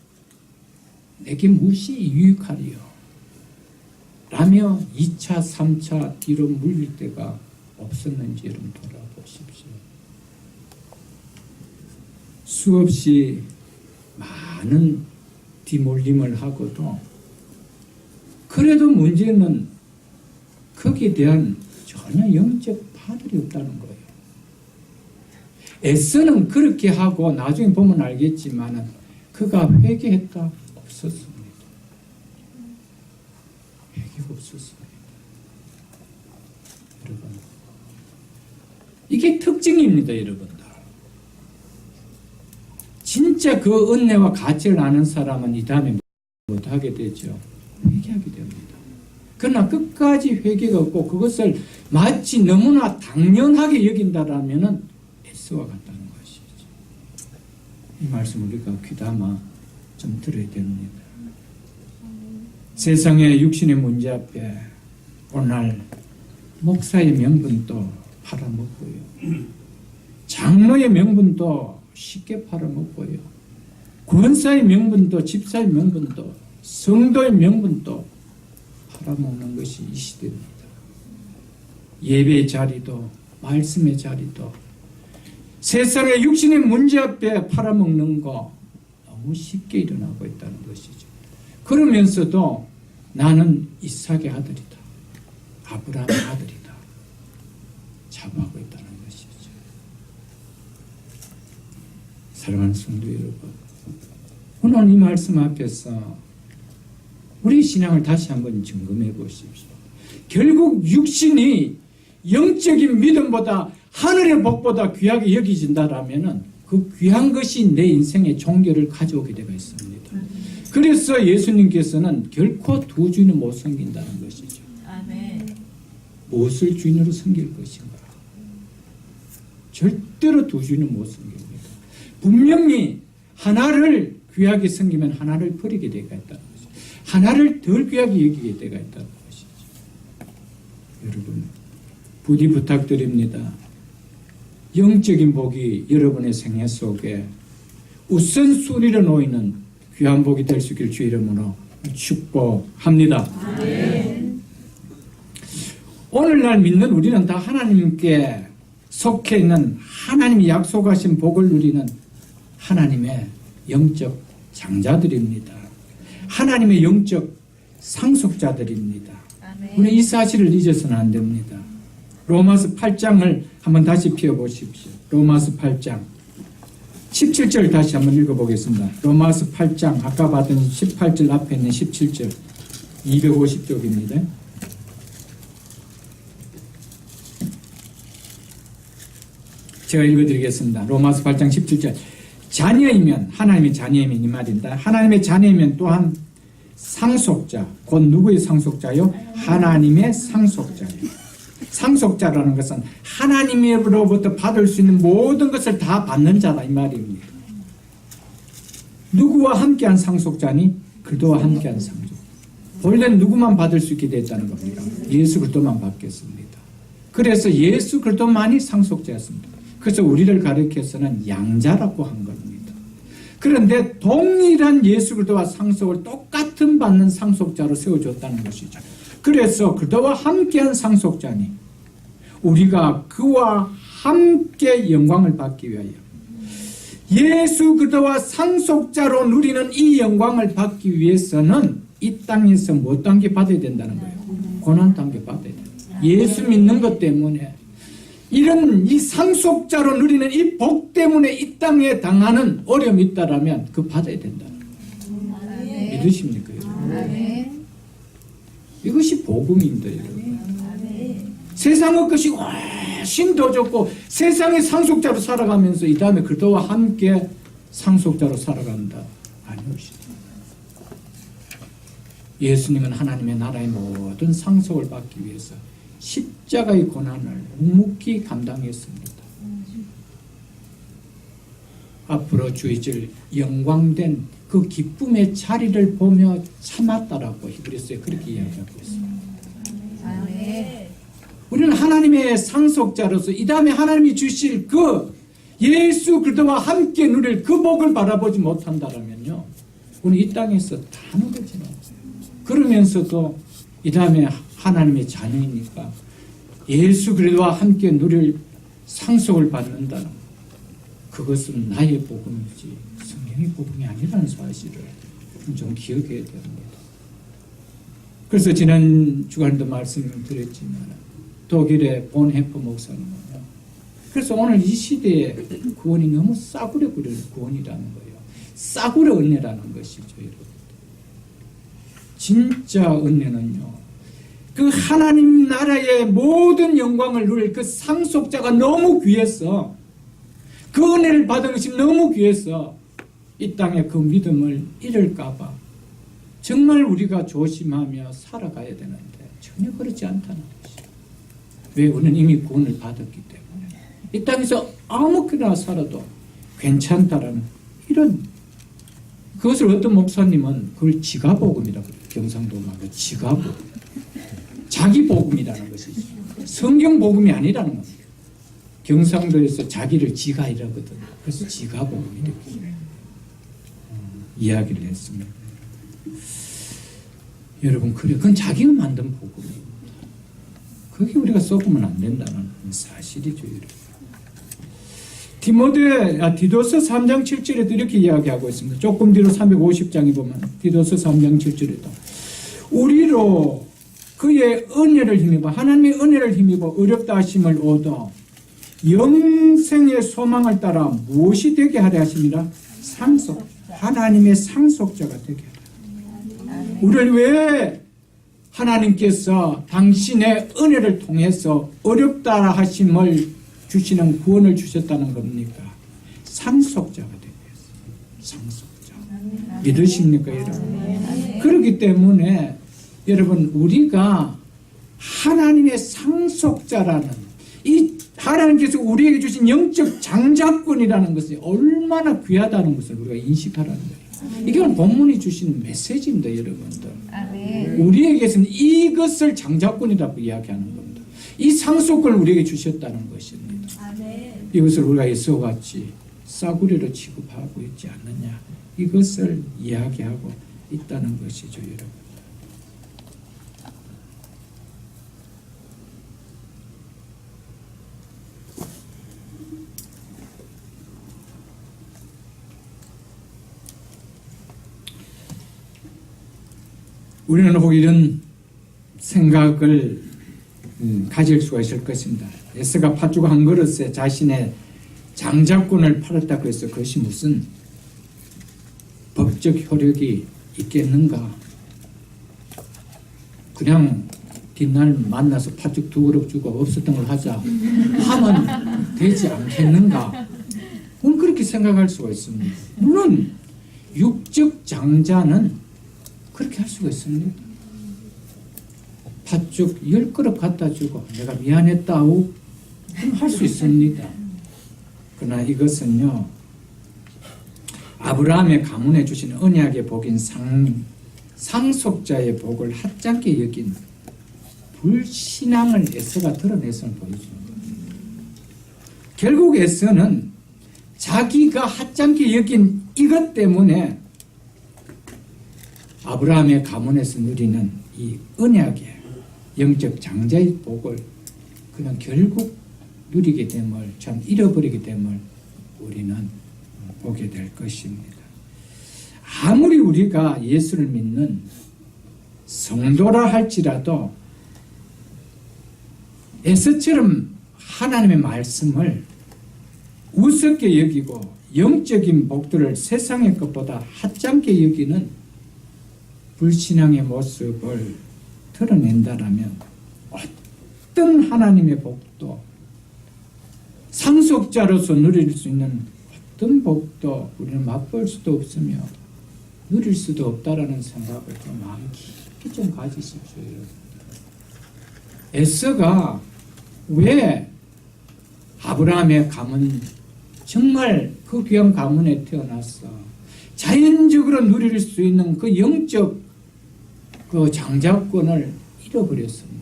내게 무엇이 유익하리요? 라며 2차, 3차 뒤로 물릴 때가 없었는지 여러분 돌아보십시오. 수없이 많은 뒤몰림을 하고도 그래도 문제는 거기에 대한 전혀 영적 파들이 없다는 거예요. 애써는 그렇게 하고 나중에 보면 알겠지만 그가 회개했다? 없었습니다. 회개가 없었습니다. 여러분, 이게 특징입니다. 여러분들. 진짜 그 은혜와 가치를 아는 사람은 이 다음에 못하게 되죠. 회개하게 됩니다. 그러나 끝까지 회개가 없고 그것을 마치 너무나 당연하게 여긴다라면 애써와 같다는 것이죠. 이 말씀 우리가 귀담아 좀 들어야 됩니다. 세상의 육신의 문제 앞에 오늘 목사의 명분도 팔아먹고요. 장로의 명분도 쉽게 팔아먹고요. 권사의 명분도, 집사의 명분도, 성도의 명분도 팔아먹는 것이 이 시대입니다. 예배의 자리도, 말씀의 자리도, 세상의 육신의 문제 앞에 팔아먹는 거 너무 쉽게 일어나고 있다는 것이죠. 그러면서도 나는 이삭의 아들이다, 아브라함의 아들이다 자부하고 있다는 것이죠. 사랑하는 성도 여러분, 오늘 이 말씀 앞에서 우리 신앙을 다시 한번 점검해 보십시오. 결국 육신이 영적인 믿음보다 하늘의 복보다 귀하게 여기진다라면 그 귀한 것이 내 인생의 종교를 가져오게 되어 있습니다. 그래서 예수님께서는 결코 두 주인을 못 섬긴다는 것이죠. 아멘. 무엇을 주인으로 섬길 것인가? 절대로 두 주인을 못 섬깁니다. 분명히 하나를 귀하게 섬기면 하나를 버리게 되어 있다는 것이죠. 하나를 덜 귀하게 여기게 되어 있다는 것이죠. 여러분, 부디 부탁드립니다. 영적인 복이 여러분의 생애 속에 우선순위로 놓이는 귀한 복이 될 수 있길 주의 이름으로 축복합니다. 아멘. 오늘날 믿는 우리는 다 하나님께 속해 있는 하나님이 약속하신 복을 누리는 하나님의 영적 장자들입니다. 하나님의 영적 상속자들입니다. 아멘. 우리 이 사실을 잊어서는 안 됩니다. 로마서 8장을 한번 다시 펴보십시오. 로마서 8장 17절 다시 한번 읽어보겠습니다. 로마서 8장 아까 봤던 18절 앞에 있는 17절 250쪽입니다. 제가 읽어드리겠습니다. 로마서 8장 17절 자녀이면 하나님의 자녀이면 이 말입니다. 하나님의 자녀이면 또한 상속자, 곧 누구의 상속자요? 하나님의 상속자예요. 상속자라는 것은 하나님으로부터 받을 수 있는 모든 것을 다 받는 자다 이 말입니다. 누구와 함께한 상속자니? 그리스도와 함께한 상속. 본래는 누구만 받을 수 있게 됐다는 겁니다. 예수 그리스도만 받겠습니다. 그래서 예수 그리스도만이 상속자였습니다. 그래서 우리를 가리켜서는 양자라고 한 겁니다. 그런데 동일한 예수 그리스도와 상속을 똑같은 받는 상속자로 세워줬다는 것이죠. 그래서 그리스도와 함께한 상속자니 우리가 그와 함께 영광을 받기 위하여 예수 그리스도와 상속자로 누리는 이 영광을 받기 위해서는 이 땅에서 못 단계 받아야 된다는 거예요. 고난 단계 받아야 돼요. 예수 믿는 것 때문에 이런 이 상속자로 누리는 이 복 때문에 이 땅에 당하는 어려움이 있다라면 그 받아야 된다는 거예요. 아멘. 믿으십니까? 여러분? 아멘. 이것이 복음입니다. 여러분. 아멘. 세상의 것이 훨씬 더 좋고 세상의 상속자로 살아가면서 이 다음에 그리스도와 함께 상속자로 살아간다. 아니오시다. 예수님은 하나님의 나라의 모든 상속을 받기 위해서 십자가의 고난을 묵묵히 감당했습니다. 앞으로 주의질 영광된 그 기쁨의 자리를 보며 참았다라고 히브리서에 그렇게 이야기하고 있습니다. 아멘. 우리는 하나님의 상속자로서 이 다음에 하나님이 주실 그 예수 그리스도와 함께 누릴 그 복을 바라보지 못한다면요, 우리 이 땅에서 다 누려지는 거예요. 그러면서도 이 다음에 하나님의 자녀이니까 예수 그리스도와 함께 누릴 상속을 받는다는 것, 그것은 나의 복음이지 성경의 복음이 아니라는 사실을 좀 기억해야 됩니다. 그래서 지난 주간에도 말씀드렸지만 독일의 본헤퍼 목사님은요, 그래서 오늘 이 시대에 구원이 너무 싸구려 부려는 구원이라는 거예요. 싸구려 은혜라는 것이죠, 여러분. 진짜 은혜는요, 그 하나님 나라의 모든 영광을 누릴 그 상속자가 너무 귀해서, 그 은혜를 받은 것이 너무 귀해서 이 땅에 그 믿음을 잃을까봐 정말 우리가 조심하며 살아가야 되는데 전혀 그렇지 않다는 것이죠. 왜? 우리는 이미 구원을 받았기 때문에 이 땅에서 아무렇게나 살아도 괜찮다라는 이런, 그것을 어떤 목사님은 그걸 지가복음이라고 그래요. 경상도 말로 지가복음, 자기 복음이라는 것이죠. 성경 복음이 아니라는 겁니다. 경상도에서 자기를 지가 이라거든요. 그래서 지가복음 이렇게 이야기를 했습니다. 여러분, 그래, 그건 자기가 만든 복음입니다. 그게 우리가 썩으면 안 된다는 사실이죠, 여러분. 디도서 3장 7절에도 이렇게 이야기하고 있습니다. 조금 뒤로 350장에 보면 디도서 3장 7절에도 우리로 그의 은혜를 힘입어, 하나님의 은혜를 힘입어 어렵다 하심을 얻어 영생의 소망을 따라 무엇이 되게 하려 하십니다. 상속, 하나님의 상속자가 되게 하라. 우리를 왜 하나님께서 당신의 은혜를 통해서 어렵다 하심을 주시는 구원을 주셨다는 겁니까? 상속자가 되게 했어요. 상속자. 믿으십니까, 여러분? 그렇기 때문에 여러분, 우리가 하나님의 상속자라는 이 하나님께서 우리에게 주신 영적 장자권이라는 것이 얼마나 귀하다는 것을 우리가 인식하라는 거예요. 이게 본문이 주신 메시지입니다, 여러분들. 우리에게서는 이것을 장자권이라고 이야기하는 겁니다. 이 상속권을 우리에게 주셨다는 것입니다. 이것을 우리가 예수와 같이 싸구려로 취급하고 있지 않느냐, 이것을 이야기하고 있다는 것이죠, 여러분. 우리는 혹 이런 생각을 가질 수가 있을 것입니다. 에스가 팥죽 한 그릇에 자신의 장자권을 팔았다고 해서 그것이 무슨 법적 효력이 있겠는가? 그냥 뒷날 만나서 팥죽 2그릇 주고 없었던 걸 하자 하면 되지 않겠는가? 우리는 그렇게 생각할 수가 있습니다. 물론 육적 장자는 그렇게 할 수가 있습니다. 팥죽 10그릇 갖다 주고 내가 미안했다고 할 수 있습니다. 그러나 이것은요, 아브라함의 가문에 주신 언약의 복인 상속자의 복을 하찮게 여긴 불신앙을 에서가 드러내서는 보여줍니다. 결국 에서는 자기가 하찮게 여긴 이것 때문에 아브라함의 가문에서 누리는 이 언약의 영적 장자의 복을 그냥 결국 누리게 됨을, 참 잃어버리게 됨을 우리는 보게 될 것입니다. 아무리 우리가 예수를 믿는 성도라 할지라도 에스처럼 하나님의 말씀을 우습게 여기고 영적인 복들을 세상의 것보다 하찮게 여기는 불신앙의 모습을 드러낸다라면 어떤 하나님의 복도, 상속자로서 누릴 수 있는 어떤 복도 우리는 맛볼 수도 없으며 누릴 수도 없다라는 생각을 좀 마음 깊이 좀 가지십시오. 여러분. 에서가 왜 아브라함의 가문, 정말 그 귀한 가문에 태어났어 자연적으로 누릴 수 있는 그 영적 그 장자권을 잃어버렸습니까?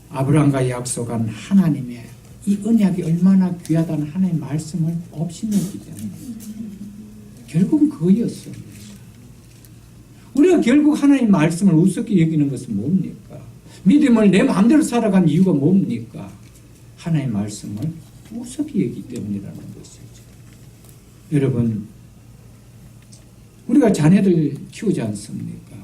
아브라함과 약속한 하나님의 이 언약이 얼마나 귀하다는 하나님의 말씀을 없이했기 때문에 결국은 그거였습니다. 우리가 결국 하나님의 말씀을 우습게 여기는 것은 뭡니까? 믿음을 내 마음대로 살아간 이유가 뭡니까? 하나님의 말씀을 우습게 여기기 때문이라는 것이죠. 여러분, 우리가 자녀들 키우지 않습니까?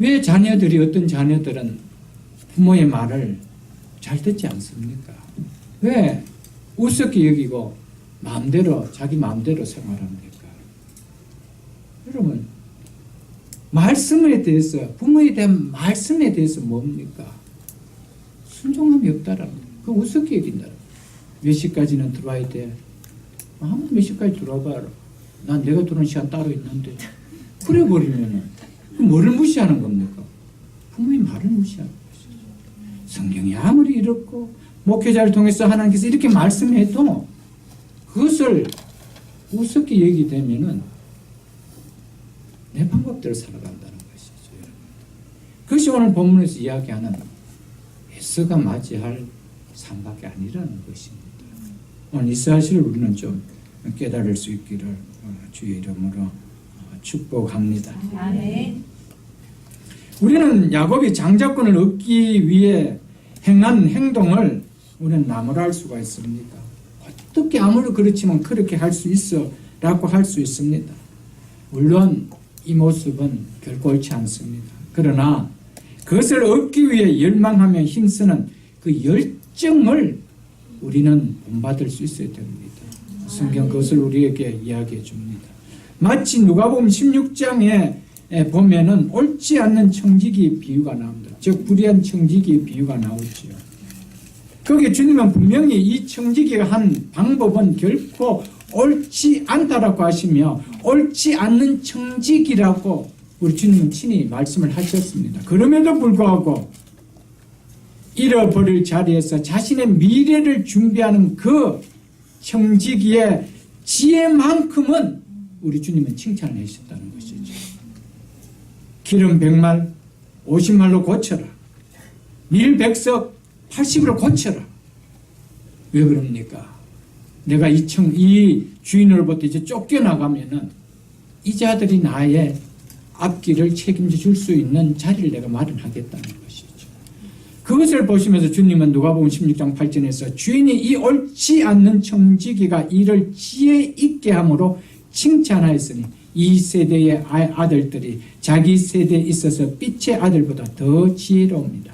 왜 자녀들이, 어떤 자녀들은 부모의 말을 잘 듣지 않습니까? 왜 우습게 여기고 마음대로, 자기 마음대로 생활합니까? 여러분, 말씀에 대해서, 부모에 대한 말씀에 대해서 뭡니까? 순종함이 없다라는 거예요. 그 우습게 여긴다라는 거예요. 몇 시까지는 들어와야 돼. 아무도 몇 시까지 들어와봐라. 난 내가 들어오는 시간 따로 있는데. 그래 버리면은 뭐를 무시하는 겁니까? 부모의 말을 무시하는 것이죠. 성경이 아무리 이렇고 목회자를 통해서 하나님께서 이렇게 말씀해도 그것을 우습게 얘기 되면은 내 방법대로 살아간다는 것이죠. 여러분. 그것이 오늘 본문에서 이야기하는 에서가 맞이할 삶밖에 아니라는 것입니다. 오늘 이 사실을 우리는 좀 깨달을 수 있기를 주의 이름으로 축복합니다. 아멘. 우리는 야곱이 장자권을 얻기 위해 행한 행동을 우리는 나무랄 수가 있습니까? 어떻게 아무리 그렇지만 그렇게 할 수 있어 라고 할 수 있습니다. 물론 이 모습은 결코 옳지 않습니다. 그러나 그것을 얻기 위해 열망하며 힘쓰는 그 열정을 우리는 본받을 수 있어야 됩니다. 성경 그것을 우리에게 이야기해 줍니다. 마치 누가복음 16장에 보면은 옳지 않는 청지기의 비유가 나옵니다. 즉 불의한 청지기의 비유가 나오지요. 거기에 주님은 분명히 이 청지기가 한 방법은 결코 옳지 않다라고 하시며 옳지 않는 청지기라고 우리 주님은 친히 말씀을 하셨습니다. 그럼에도 불구하고 잃어버릴 자리에서 자신의 미래를 준비하는 그 청지기의 지혜만큼은 우리 주님은 칭찬을 하셨다는 것이죠. 기름 100말 50말로 고쳐라. 밀 100석 80으로 고쳐라. 왜 그럽니까? 내가 이 주인으로부터 이제 쫓겨나가면은 이 자들이 나의 앞길을 책임져 줄 수 있는 자리를 내가 마련하겠다는 것이죠. 그것을 보시면서 주님은 누가복음 16장 8절에서 주인이 이 옳지 않는 청지기가 이를 지혜 있게 함으로 칭찬하였으니 이 세대의 아들들이 자기 세대에 있어서 빛의 아들보다 더 지혜로웁니다.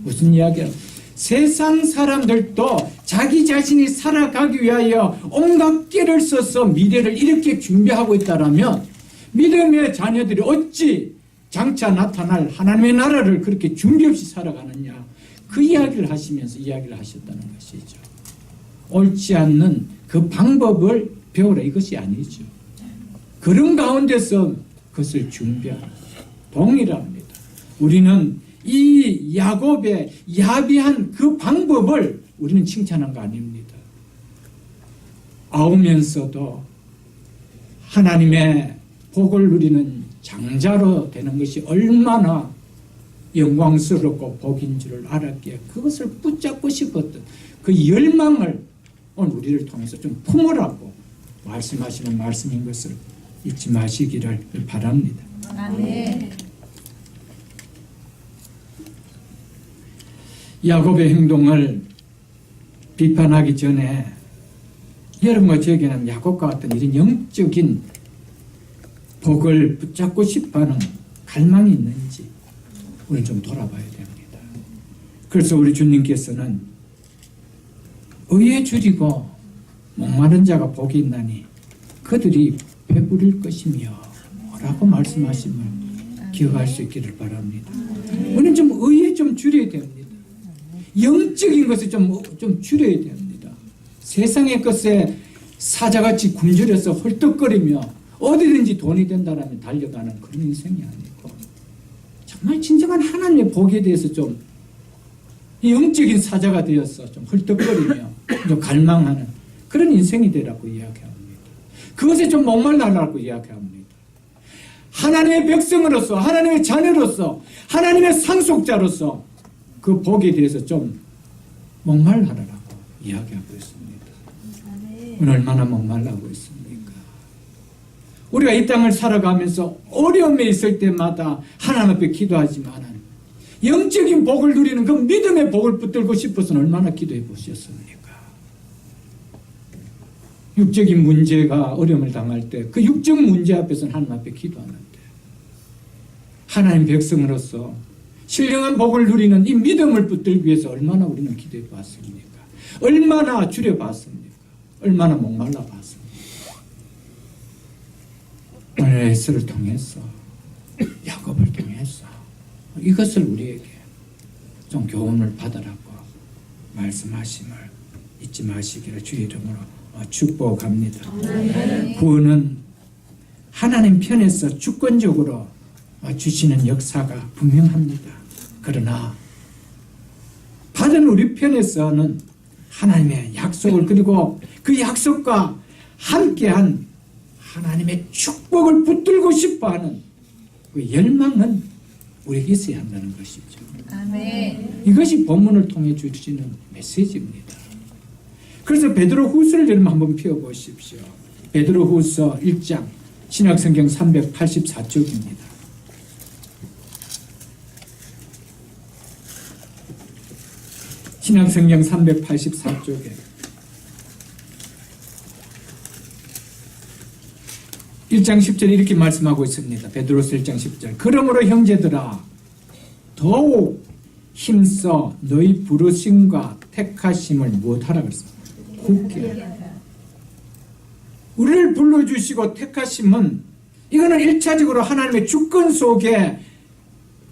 무슨 이야기야? 세상 사람들도 자기 자신이 살아가기 위하여 온갖 깨를 써서 미래를 이렇게 준비하고 있다라면 믿음의 자녀들이 어찌 장차 나타날 하나님의 나라를 그렇게 준비 없이 살아가느냐, 그 이야기를 하시면서 이야기를 하셨다는 것이죠. 옳지 않는 그 방법을 배우라 이것이 아니죠. 그런 가운데서 그것을 준비하라. 동일합니다. 우리는 이 야곱의 야비한 그 방법을 우리는 칭찬한 거 아닙니다. 아우면서도 하나님의 복을 누리는 장자로 되는 것이 얼마나 영광스럽고 복인 줄을 알았기에 그것을 붙잡고 싶었던 그 열망을 오늘 우리를 통해서 좀 품으라고 말씀하시는 말씀인 것을 잊지 마시기를 바랍니다. 아멘. 야곱의 행동을 비판하기 전에 여러분과 저에게는 야곱과 같은 이런 영적인 복을 붙잡고 싶어하는 갈망이 있는지 우리는 좀 돌아봐야 됩니다. 그래서 우리 주님께서는 의에 줄이고 목마른 자가 복이 있나니 그들이 배부릴 것이며 라고 말씀하심을 기억할 수 있기를 바랍니다. 우리는 좀 의에 좀 줄여야 됩니다. 영적인 것을 좀 줄여야 됩니다. 세상의 것에 사자같이 굶주려서 헐떡거리며 어디든지 돈이 된다라면 달려가는 그런 인생이 아니고 정말 진정한 하나님의 복에 대해서 좀 영적인 사자가 되어서 좀 헐떡거리며 좀 갈망하는 그런 인생이 되라고 이야기합니다. 그것에 좀 목말라라고 이야기합니다. 하나님의 백성으로서 하나님의 자녀로서 하나님의 상속자로서 그 복에 대해서 좀 목말라라고 이야기하고 있습니다. 오늘 얼마나 목말라고 있습니까? 우리가 이 땅을 살아가면서 어려움에 있을 때마다 하나님 앞에 기도하지만 영적인 복을 누리는 그 믿음의 복을 붙들고 싶어서는 얼마나 기도해 보셨습니까? 육적인 문제가 어려움을 당할 때 그 육적 문제 앞에서는 하나님 앞에 기도하는데 하나님 백성으로서 신령한 복을 누리는 이 믿음을 붙들기 위해서 얼마나 우리는 기도해 봤습니까? 얼마나 줄여 봤습니까? 얼마나 목말라 봤습니까? 오늘 에스를 통해서 야곱을 통해서 이것을 우리에게 좀 교훈을 받으라고 말씀하심을 잊지 마시기를 주의 이름으로 축복합니다. 구원은 하나님 편에서 주권적으로 주시는 역사가 분명합니다. 그러나 받은 우리 편에서는 하나님의 약속을 그리고 그 약속과 함께한 하나님의 축복을 붙들고 싶어하는 그 열망은 우리에게 있어야 한다는 것이죠. 아멘. 이것이 본문을 통해 주시는 메시지입니다. 그래서 베드로후서를 여러분 한번 펴보십시오. 베드로후서 1장 신약성경 384쪽입니다. 신약성경 384쪽에 1장 10절에 이렇게 말씀하고 있습니다. 베드로서 1장 10절. 그러므로 형제들아 더욱 힘써 너희 부르심과 택하심을 무엇하라 그랬습니다. 굳게. 우리를 불러주시고 택하심은 이거는 1차적으로 하나님의 주권 속에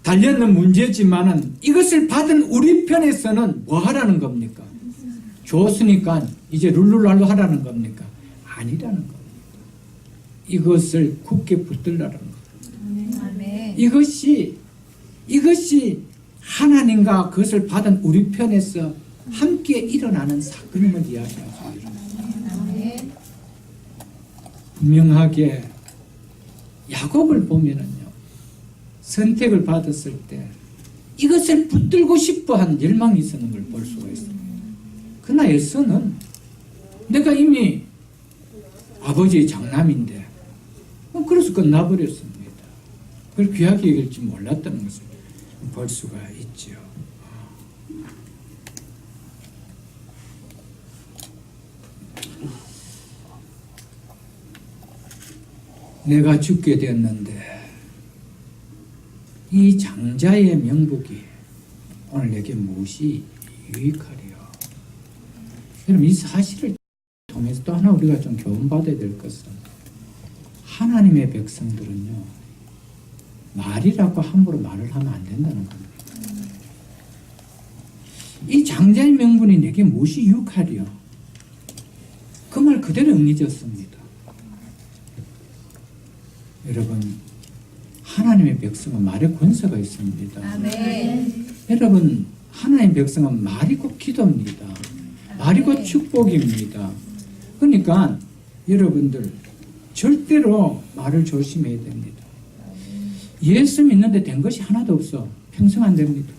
달려있는 문제지만은 이것을 받은 우리 편에서는 뭐 하라는 겁니까? 줬으니까 이제 룰루랄로 하라는 겁니까? 아니라는 겁니다. 이것을 굳게 붙들라는 겁니다. 아멘. 이것이 하나님과 그것을 받은 우리 편에서 함께 일어나는 사건임을 이야기하죠. 아멘. 분명하게 야곱을 보면은요, 선택을 받았을 때 이것을 붙들고 싶어한 열망이 있었는 걸 볼 수가 있습니다. 그러나 에서는 내가 이미 아버지의 장남인데 그래서 끝나버렸습니다. 그걸 귀하게 여길 줄 몰랐다는 것을 볼 수가 있죠. 내가 죽게 되었는데 이 장자의 명복이 오늘 내게 무엇이 유익하리요? 여러분 이 사실을 통해서 또 하나 우리가 좀 교훈받아야 될 것은 하나님의 백성들은요 말이라고 함부로 말을 하면 안 된다는 겁니다. 이 장자의 명분이 내게 무엇이 유익하리요? 그 말 그대로 응해졌습니다. 여러분 하나님의 백성은 말의 권세가 있습니다. 아멘. 여러분 하나님의 백성은 말이 곧 기도입니다. 말이 곧 축복입니다. 그러니까 여러분들 절대로 말을 조심해야 됩니다. 예수 믿는데 된 것이 하나도 없어. 평생 안 됩니다.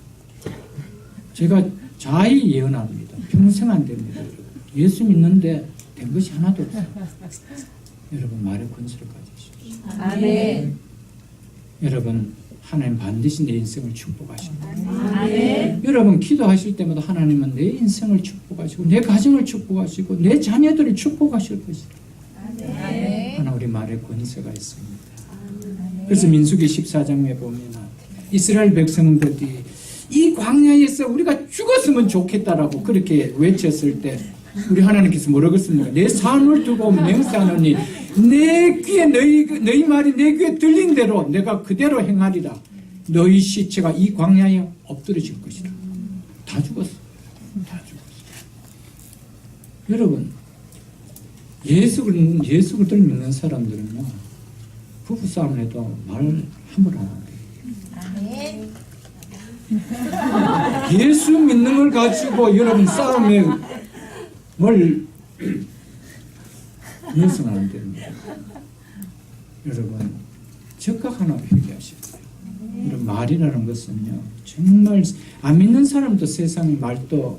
제가 자의 예언합니다. 평생 안 됩니다. 예수 믿는데 된 것이 하나도 없어. 여러분 말의 권세를 가지십시오. 아멘. 여러분 하나님 반드시 내 인생을 축복하십니다. 아멘. 여러분 기도하실 때마다 하나님은 내 인생을 축복하시고 내 가정을 축복하시고 내 자녀들을 축복하실 것이다. 아멘. 하나 우리 말에 권세가 있습니다. 그래서 민수기 14장에 보면 이스라엘 백성들이 이 광야에서 우리가 죽었으면 좋겠다라고 그렇게 외쳤을 때 우리 하나님께서 뭐라고 했습니까? 내 삶을 두고 맹세하노니 내 귀에 너희 말이 내 귀에 들린 대로 내가 그대로 행하리라. 너희 시체가 이 광야에 엎드려질 것이다. 다 죽었어. 다 죽었어요. 여러분, 예수 그리스도를 믿는 사람들은요, 부부싸움 해도 말 함부로 안 한대요. 아멘. 예수 믿는 걸 가지고 여러분 싸움에 뭘 연습은 안 됩니다. 여러분, 적각 하나 회개하시고요. 이런 말이라는 것은요, 정말 안 믿는 사람도 세상의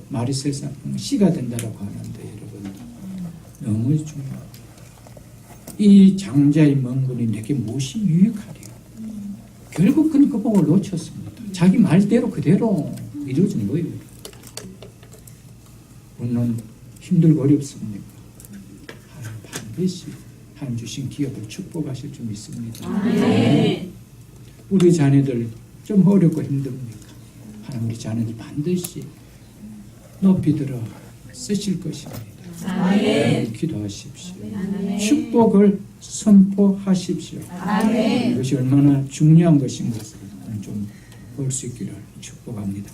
말이 세상 씨가 된다라고 하는데 여러분, 너무 중요합니다. 이 장자의 명분이 내게 무엇이 유익하리요? 결국 그는 그 복을 놓쳤습니다. 자기 말대로 그대로 이루어진 거예요. 물론 힘들고 어렵습니까? 하나님 반드시 하나님 주신 기업을 축복하실 줄 믿습니다. 네. 우리 자녀들 좀 어렵고 힘듭니까? 하나님 우리 자녀들 반드시 높이 들어 쓰실 것입니다. 아멘. 기도하십시오. 아멘. 축복을 선포하십시오. 아멘. 이것이 얼마나 중요한 것인 것을 좀 볼 수 있기를 축복합니다.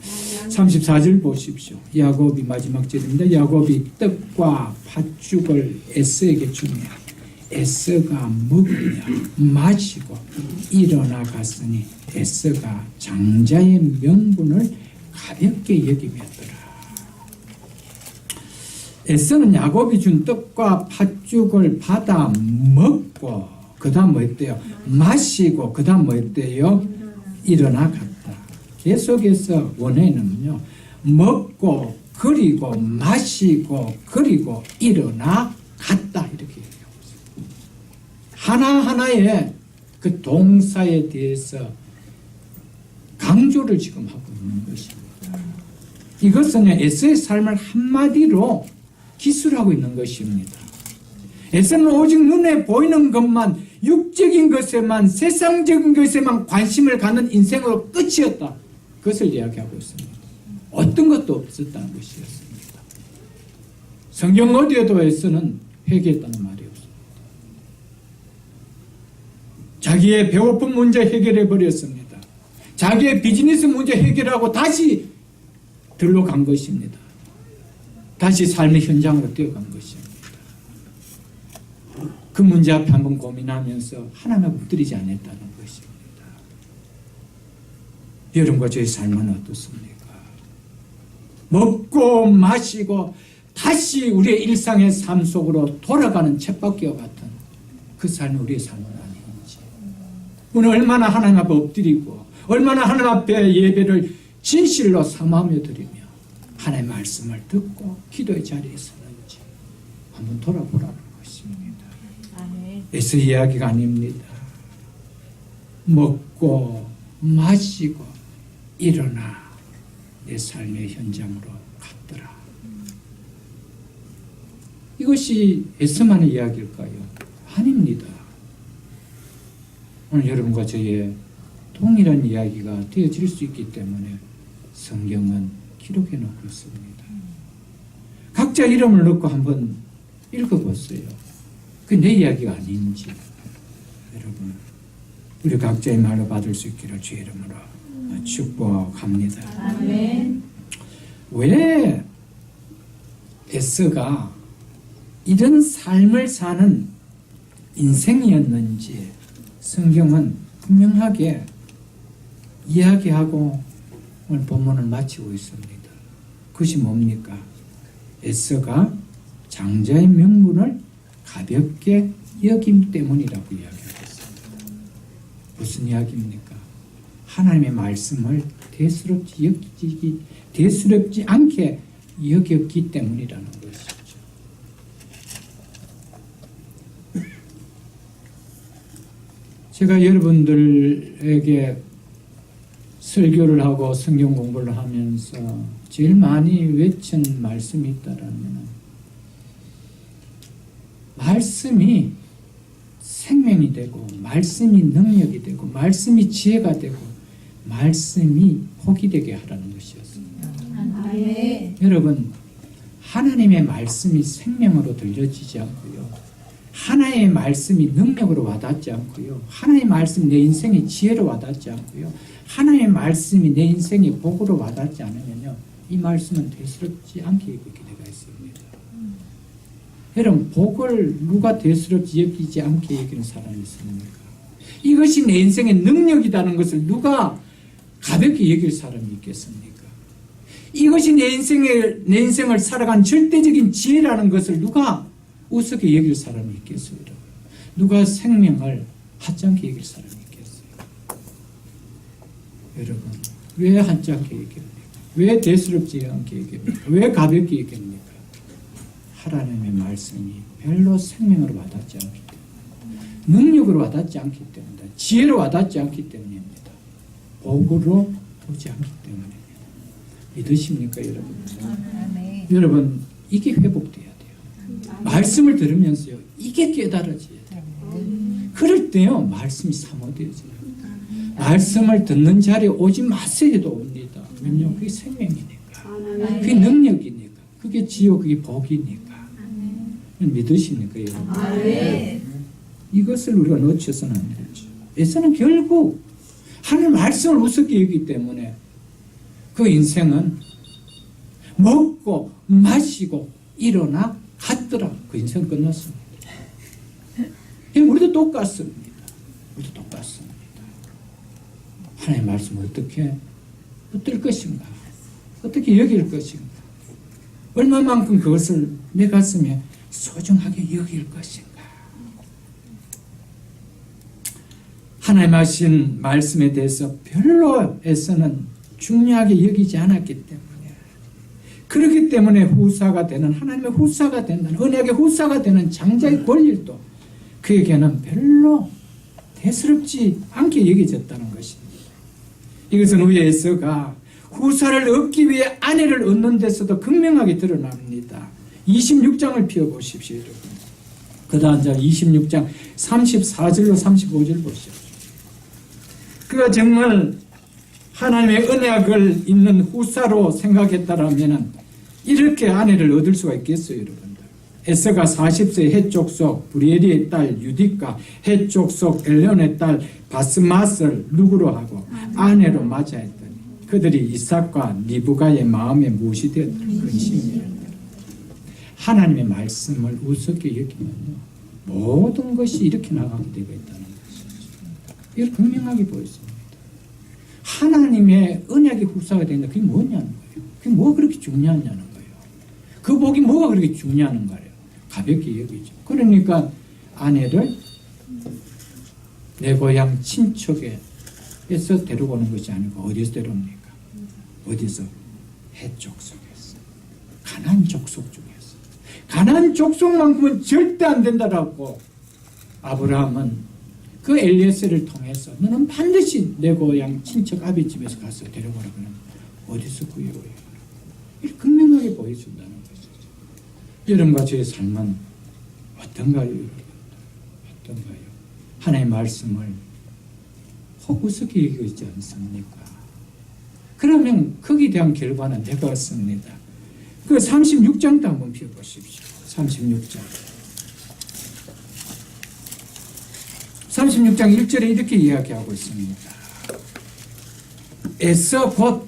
34절 보십시오. 야곱이 마지막 절입니다. 야곱이 떡과 팥죽을 에서에게 주며 에서가 먹으며 마시고 일어나 갔으니 에서가 장자의 명분을 가볍게 여기며더라. 에서는 야곱이 준 떡과 팥죽을 받아 먹고 그 다음 뭐 했대요? 마시고 그 다음 뭐 했대요? 일어나 갔다. 계속해서 원에는요, 먹고 그리고 마시고 그리고 일어나 갔다 이렇게 얘기하고 있어요. 하나하나의 그 동사에 대해서 강조를 지금 하고 있는 것입니다. 이것은 에서의 삶을 한마디로 기술하고 있는 것입니다. 에서는 오직 눈에 보이는 것만, 육적인 것에만, 세상적인 것에만 관심을 갖는 인생으로 끝이었다. 그것을 이야기하고 있습니다. 어떤 것도 없었다는 것이었습니다. 성경 어디에도 에서는 회개했다는 말이 없습니다. 자기의 배고픈 문제 해결해 버렸습니다. 자기의 비즈니스 문제 해결하고 다시 들러 간 것입니다. 다시 삶의 현장으로 뛰어간 것입니다. 그 문제 앞에 한번 고민하면서 하나님을 엎드리지 않았다는 것입니다. 여러분과 저의 삶은 어떻습니까? 먹고 마시고 다시 우리의 일상의 삶 속으로 돌아가는 쳇바퀴와 같은 그 삶이 우리의 삶은 아닌지, 오늘 얼마나 하나님 앞에 엎드리고 얼마나 하나님 앞에 예배를 진실로 삼하며 드리며 하나님의 말씀을 듣고 기도의 자리에 서는지 한번 돌아보라는 것입니다. 에서 이야기가 아닙니다. 먹고 마시고 일어나 내 삶의 현장으로 갔더라. 이것이 에서만의 이야기일까요? 아닙니다. 오늘 여러분과 저의 동일한 이야기가 되어질 수 있기 때문에 성경은 기록해 놓고 있습니다. 각자 이름을 넣고 한번 읽어보세요. 그 내 이야기가 아닌지. 여러분, 우리 각자의 말로 받을 수 있기를 주의 이름으로 축복합니다. 아멘. 왜 에서가 이런 삶을 사는 인생이었는지 성경은 분명하게 이야기하고 오늘 본문을 마치고 있습니다. 그것이 뭡니까? 에서가 장자의 명분을 가볍게 여김 때문이라고 이야기하고 있습니다. 무슨 이야기입니까? 하나님의 말씀을 대수롭지 않게 여겼기 때문이라는 것이죠. 제가 여러분들에게 설교를 하고 성경 공부를 하면서 제일 많이 외친 말씀이 있다라면 말씀이 생명이 되고 말씀이 능력이 되고 말씀이 지혜가 되고 말씀이 복이 되게 하라는 것이었습니다. 아멘. 여러분, 하나님의 말씀이 생명으로 들려지지 않고요, 하나님의 말씀이 능력으로 와닿지 않고요, 하나님의 말씀이 내 인생의 지혜로 와닿지 않고요, 하나님의 말씀이 내 인생의 복으로 와닿지 않으면요, 이 말씀은 대수롭지 않게 여길 때가 있습니다. 여러분, 복을 누가 대수롭지 여기지 않게 여기는 사람이 있습니까? 이것이 내 인생의 능력이라는 것을 누가 가볍게 여길 사람이 있겠습니까? 이것이 내 인생을 살아간 절대적인 지혜라는 것을 누가 우습게 여길 사람이 있겠어요? 누가 생명을 하찮게 여길 사람이 있겠어요? 여러분, 왜 하찮게 여깁니까? 왜 대수롭지 않게 여깁니까? 왜 가볍게 여깁니까? 하나님의 말씀이 별로 생명으로 와닿지 않기 때문에, 능력으로 와닿지 않기 때문에, 지혜로 와닿지 않기 때문입니다. 복으로 보지 않기 때문입니다. 믿으십니까, 여러분? 아멘. 여러분, 이게 회복돼야 돼요. 말씀을 들으면서요, 이게 깨달아져야 돼요. 그럴 때요, 말씀이 사모되어져요. 말씀을 듣는 자리에 오지 마세요 해도 옵니다. 왜냐하면 그게 생명이니까. 그게 능력이니까. 그게 지요, 그게 복이니까. 믿으십니까, 여러분? 아멘. 이것을 우리가 놓쳐서는 안 되죠. 에서는 결국 하나님 말씀을 우습게 여기기 때문에 그 인생은 먹고 마시고 일어나 갔더라. 그 인생은 끝났습니다. 우리도 똑같습니다. 우리도 똑같습니다. 하나님의 말씀을 어떻게 붙들 것인가? 어떻게 여길 것인가? 얼마만큼 그것을 내 가슴에 소중하게 여길 것인가? 하나님 하신 말씀에 대해서 별로 애써는 중요하게 여기지 않았기 때문에, 그렇기 때문에 후사가 되는, 하나님의 후사가 된다는, 언약의 후사가 되는 장자의 권리도 그에게는 별로 대수롭지 않게 여겨졌다는 것입니다. 이것은 우리 에서가 후사를 얻기 위해 아내를 얻는 데서도 극명하게 드러납니다. 26장을 펴보십시오, 여러분. 그 다음 절 26장 34절로 35절 보십시오. 그가 정말 하나님의 언약을 있는 후사로 생각했다라면 이렇게 아내를 얻을 수가 있겠어요, 여러분들. 에서가 40세 헷족속 브리엘의 딸 유디카, 헷족속 엘레온의 딸 바스맛을 누구로 하고 아내로 맞이했더니 그들이 이삭과 리브가의 마음에 무엇이 되었더라. 근심이었다. 하나님의 말씀을 우습게 여기면요, 모든 것이 이렇게 나가게 되고 있다는 것이죠. 이걸 분명하게 보였습니다. 하나님의 언약의 후사가 된다. 그게 뭐냐는 거예요. 그게 뭐가 그렇게 중요하냐는 거예요. 그 복이 뭐가 그렇게 중요한 거예요. 가볍게 여기죠. 그러니까 아내를 내 고향 친척에서 데려오는 것이 아니고 어디서 데려옵니까? 어디서? 헷족속에서. 가나안 족속 중에서. 가나안 족속만큼은 절대 안 된다라고 아브라함은 그 엘리에셀을 통해서 너는 반드시 내 고향 친척 아비 집에서 가서 데려오라 그러면 어디서 구해오요? 이렇게 극명하게 보여준다는 것이죠. 여러분과 저의 삶은 어떤가요? 어떤가요? 하나님의 말씀을 혹 우습게 여기고 있지 않습니까? 그러면 거기에 대한 결과는 내가 없습니다. 그 36장도 한번 펴보십시오. 36장 1절에 이렇게 이야기하고 있습니다. 에서 곧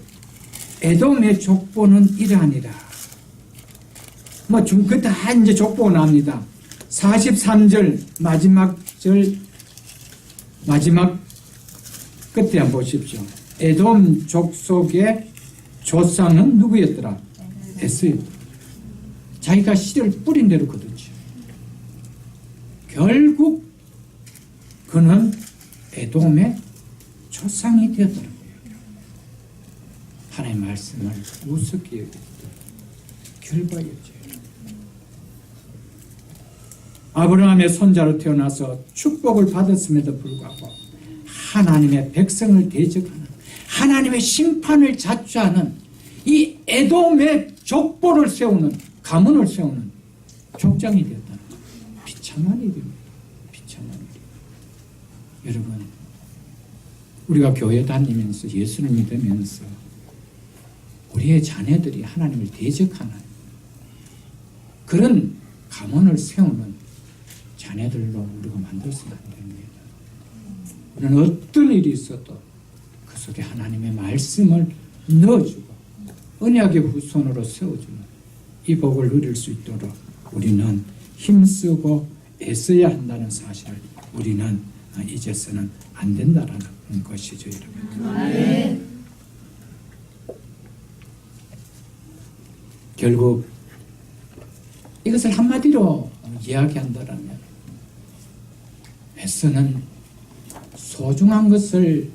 에돔의 족보는 이러하니라. 그 다 이제 족보가 나옵니다. 43절 마지막 끝에 한번 보십시오. 에돔 족속의 조상은 누구였더라? 에서였더라. 자기가 씨를 뿌린 대로 거두죠. 결국 그는 에돔의 조상이 되었더라고요. 하나님의 말씀을 우습게 여겼던 결과였죠. 아브라함의 손자로 태어나서 축복을 받았음에도 불구하고 하나님의 백성을 대적하는, 하나님의 심판을 자초하는 이 에돔의 족보를 세우는, 가문을 세우는 족장이 되었다는 비참한 일입니다. 비참한 일. 여러분, 우리가 교회 다니면서 예수를 믿으면서 우리의 자녀들이 하나님을 대적하는 그런 가문을 세우는 자녀들로 우리가 만들어서는 안 됩니다. 우리는 어떤 일이 있어도 그 속에 하나님의 말씀을 넣어주고 언약의 후손으로 세워주는 이 복을 누릴 수 있도록 우리는 힘쓰고 애써야 한다는 사실을 우리는 잊어서는 안 된다라는 것이죠, 여러분. 결국 이것을 한마디로 이야기한다면 애써는 소중한 것을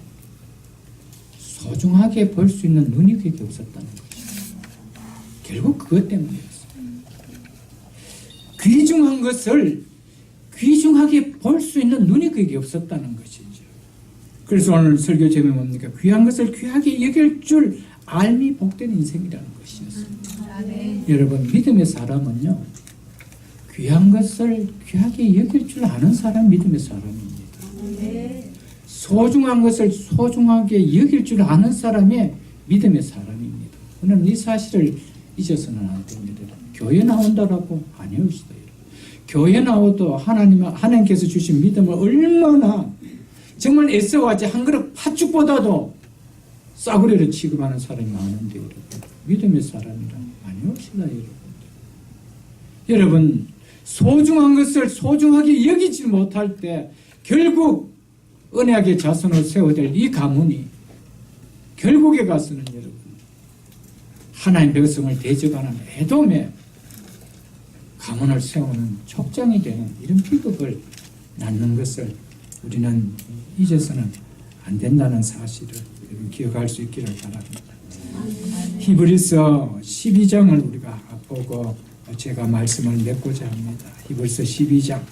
소중하게 볼 수 있는 눈이 그게 없었다는 것이죠. 결국 그것 때문이었어요. 귀중한 것을 귀중하게 볼 수 있는 눈이 그게 없었다는 것이죠. 그래서 오늘 설교 제목이 뭡니까? 귀한 것을 귀하게 여길 줄 알미 복된 인생이라는 것이었습니다. 여러분, 믿음의 사람은요, 귀한 것을 귀하게 여길 줄 아는 사람 믿음의 사람입니다. 소중한 것을 소중하게 여길 줄 아는 사람이 믿음의 사람입니다. 저는 이 사실을 잊어서는 안 됩니다. 교회 나온다라고 안 해옵시다. 교회 나와도 하나님께서 주신 믿음을 얼마나 정말 애써가지 한 그릇 팥죽보다도 싸구려를 취급하는 사람이 많은데, 여러분, 믿음의 사람이란 아니옵시다. 여러분, 소중한 것을 소중하게 여기지 못할 때 결국 언약의 자손을 세워야 될 이 가문이 결국에 가서는 여러분 하나님 백성을 대적하는 에돔의 가문을 세우는 촉장이 되는 이런 비극을 낳는 것을 우리는 잊어서는 안 된다는 사실을 기억할 수 있기를 바랍니다. 히브리서 12장을 우리가 보고 제가 말씀을 맺고자 합니다. 히브리서 12장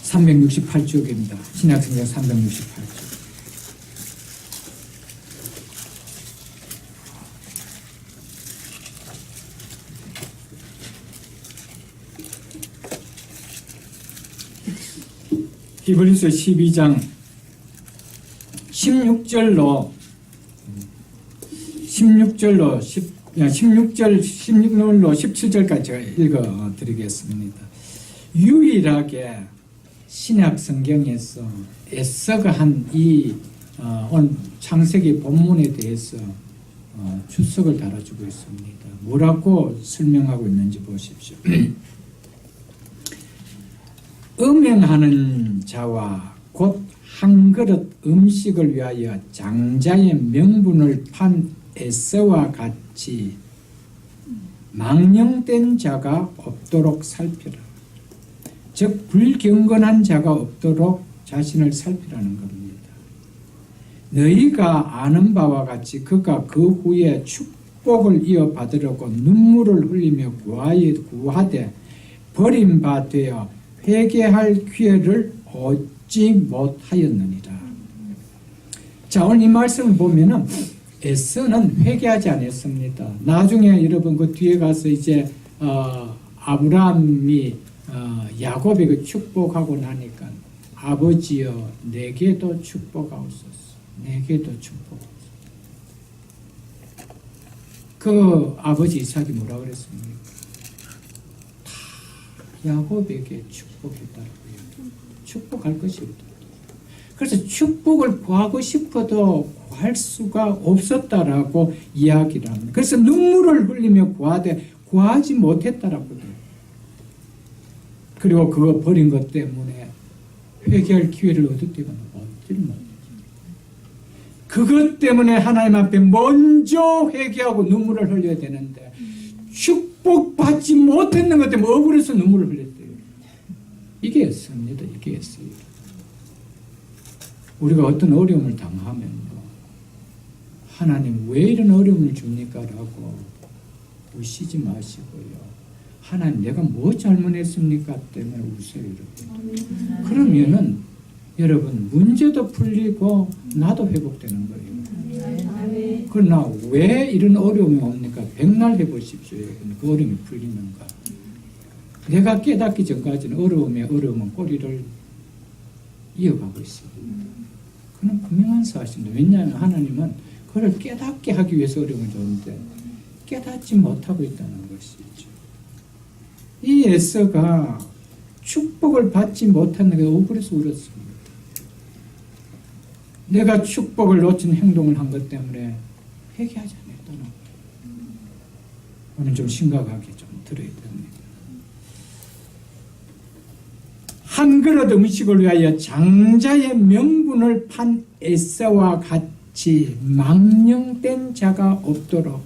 368쪽입니다. 신약성경 368쪽. 히브리서 12장 16절로 17절까지 제가 읽어 드리겠습니다. 유일하게 신약 성경에서 에서가 한 이 창세기 본문에 대해서 주석을 달아주고 있습니다. 뭐라고 설명하고 있는지 보십시오. 음행하는 자와 곧 한 그릇 음식을 위하여 장자의 명분을 판 에서와 같이 망령된 자가 없도록 살피라. 즉 불경건한 자가 없도록 자신을 살피라는 겁니다. 너희가 아는 바와 같이 그가 그 후에 축복을 이어받으려고 눈물을 흘리며 구하되 버림받되어 회개할 기회를 얻지 못하였느니라. 자, 오늘 이 말씀을 보면은 에서는 회개하지 않았습니다. 나중에 여러분 그 뒤에 가서 이제 아브라함이 야곱에게 축복하고 나니까 아버지여 내게도 축복하옵소서. 내게도 축복하옵소서. 그 아버지 이삭이 뭐라 그랬습니까? 다 야곱에게 축복했다고요. 축복할 것이 없다. 그래서 축복을 구하고 싶어도 구할 수가 없었다라고 이야기를 합니다. 그래서 눈물을 흘리며 구하되 구하지 못했다라고 해요. 그리고 그거 버린 것 때문에 회개할 기회를 얻었다고는 얻지를 못해요. 그것 때문에 하나님 앞에 먼저 회개하고 눈물을 흘려야 되는데 축복받지 못했는 것 때문에 억울해서 눈물을 흘렸대요. 이게 있습니다. 이게 있어요. 우리가 어떤 어려움을 당하면요, 하나님 왜 이런 어려움을 줍니까? 라고 우시지 마시고요. 하나님 내가 뭐 잘못했습니까? 때문에 우세요. 여러분. 그러면은 여러분 문제도 풀리고 나도 회복되는 거예요. 그러나 왜 이런 어려움이 옵니까? 백날 해보십시오. 여러분. 그 어려움이 풀리는가. 내가 깨닫기 전까지는 어려움은 꼬리를 이어가고 있습니다. 그건 분명한 사실입니다. 왜냐하면 하나님은 그걸 깨닫게 하기 위해서 어려움을 줬는데 깨닫지 못하고 있다는 것이죠. 이 에서가 축복을 받지 못하는 게 억울해서 울었습니다. 내가 축복을 놓친 행동을 한 것 때문에 회개하지 않았다는 거예요. 오늘 좀 심각하게 좀 들어야 됩니다. 한 그릇 음식을 위하여 장자의 명분을 판 에사와 같이 망령된 자가 없도록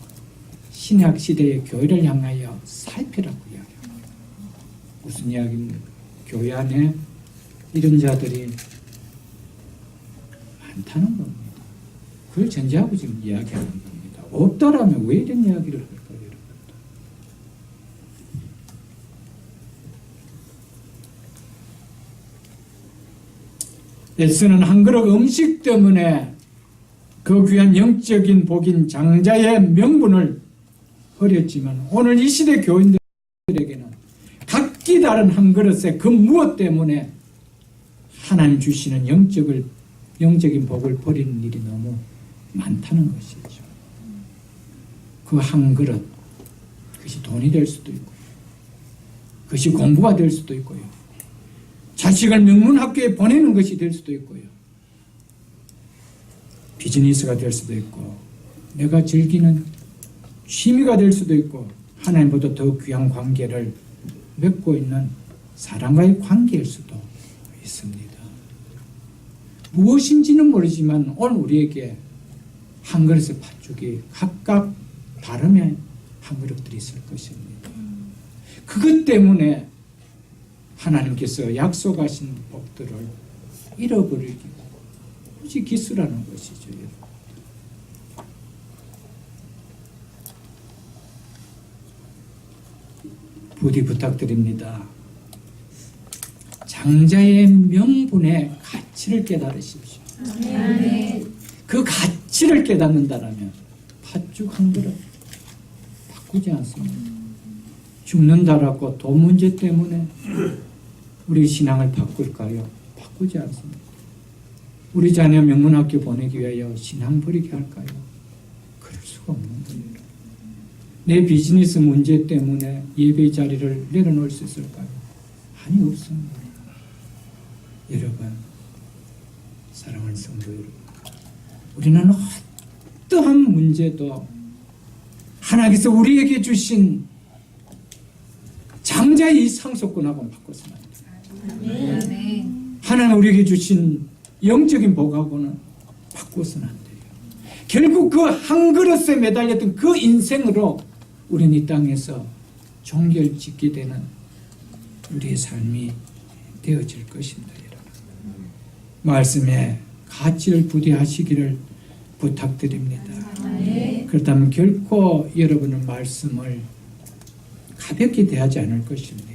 신약시대의 교회를 향하여 살피라고 이야기합니다. 무슨 이야기입니까? 교회 안에 이런 자들이 많다는 겁니다. 그걸 전제하고 지금 이야기하는 겁니다. 없더라면 왜 이런 이야기를 할까요? 에스는 한 그릇 음식 때문에 그 귀한 영적인 복인 장자의 명분을 버렸지만 오늘 이 시대 교인들에게는 각기 다른 한 그릇의 그 무엇 때문에 하나님 주시는 영적인 복을 버리는 일이 너무 많다는 것이죠. 그 한 그릇, 그것이 돈이 될 수도 있고요. 그것이 공부가 될 수도 있고요. 자식을 명문학교에 보내는 것이 될 수도 있고요. 비즈니스가 될 수도 있고 내가 즐기는 취미가 될 수도 있고 하나님보다 더 귀한 관계를 맺고 있는 사람과의 관계일 수도 있습니다. 무엇인지는 모르지만 오늘 우리에게 한 그릇의 팥죽이 각각 다름의 한 그릇들이 있을 것입니다. 그것 때문에 하나님께서 약속하신 복들을 잃어버리기 굳이 기수라는 것이죠. 부디 부탁드립니다. 장자의 명분의 가치를 깨달으십시오. 그 가치를 깨닫는다라면 팥죽 한 그릇 바꾸지 않습니다. 죽는다라고 돈 문제 때문에 우리 신앙을 바꿀까요? 바꾸지 않습니다. 우리 자녀 명문학교 보내기 위하여 신앙 버리게 할까요? 그럴 수가 없는 겁니다. 내 비즈니스 문제 때문에 예배 자리를 내려놓을 수 있을까요? 아니, 없습니다. 여러분, 사랑하는 성도 여러분, 우리는 어떠한 문제도 하나님께서 우리에게 주신 장자의 이 상속권하고는 바꿔서는 안 돼요. 하나님 우리에게 주신 영적인 복하고는 바꿔서는 안 돼요. 결국 그 한 그릇에 매달렸던 그 인생으로 우리는 이 땅에서 종결 짓게 되는 우리의 삶이 되어질 것입니다. 여러분. 말씀에 가치를 부디하시기를 부탁드립니다. 그렇다면 결코 여러분은 말씀을 가볍게 대하지 않을 것입니다.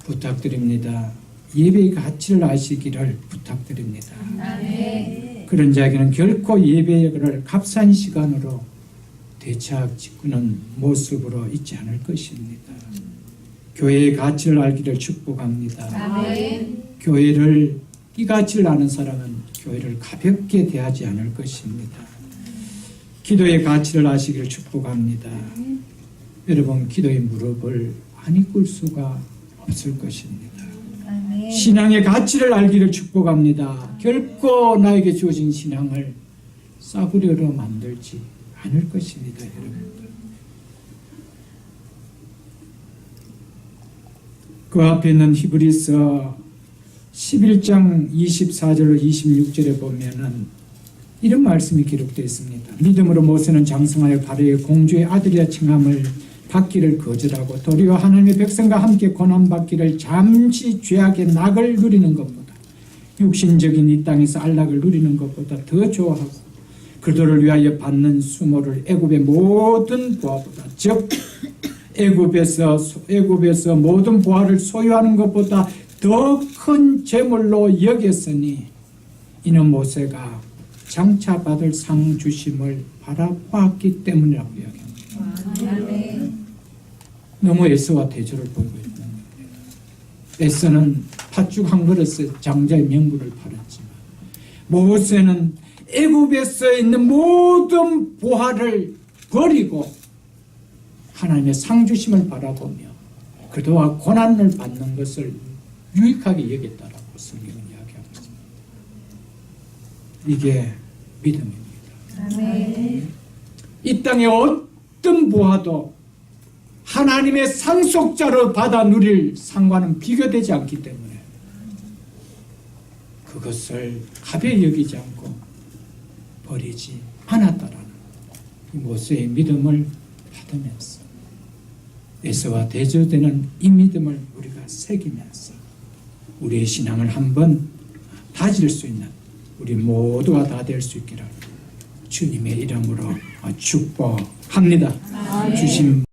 부탁드립니다. 예배의 가치를 아시기를 부탁드립니다. 그런 자에게는 결코 예배를 값싼 시간으로 되찾는 모습으로 있지 않을 것입니다. 교회의 가치를 알기를 축복합니다. 교회를 이 가치를 아는 사람은 교회를 가볍게 대하지 않을 것입니다. 기도의 가치를 아시기를 축복합니다. 여러분, 기도의 무릎을 많이 꿇을 수가 없을 것입니다. 신앙의 가치를 알기를 축복합니다. 결코 나에게 주어진 신앙을 싸구려로 만들지 않을 것입니다. 여러분들. 그 앞에 있는 히브리서 11장 24절로 26절에 보면은 이런 말씀이 기록되어 있습니다. 믿음으로 모세는 장성하여 바로의 공주의 아들이라 칭함을 받기를 거절하고 도리어 하나님의 백성과 함께 고난받기를 잠시 죄악의 낙을 누리는 것보다 육신적인 이 땅에서 안락을 누리는 것보다 더 좋아하고 그들을 위하여 받는 수모를 애굽의 모든 보화보다 즉 애굽에서 모든 보화를 소유하는 것보다 더 큰 재물로 여겼으니 이는 모세가 장차 받을 상 주심을 바라보았기 때문이라고 이야기합니다. 너무 에서와 대조를 보이고 있는 거예요. 에서는 팥죽 한 그릇에 장자의 명분을 팔았지만 모세는 애굽에서 있는 모든 보화를 버리고 하나님의 상 주심을 바라보며 그동안 고난을 받는 것을 유익하게 여겼다라고 성경은 이야기하고 있습니다. 이게 믿음입니다. 아멘. 이 땅의 어떤 부하도 하나님의 상속자로 받아 누릴 상과는 비교되지 않기 때문에 그것을 가벼이 여기지 않고 버리지 않았다라는 이 모세의 믿음을 받으면서 에서와 대조되는 이 믿음을 우리가 새기면서 우리의 신앙을 한번 다질 수 있는 우리 모두가 다 될 수 있기를 주님의 이름으로 축복합니다. 주신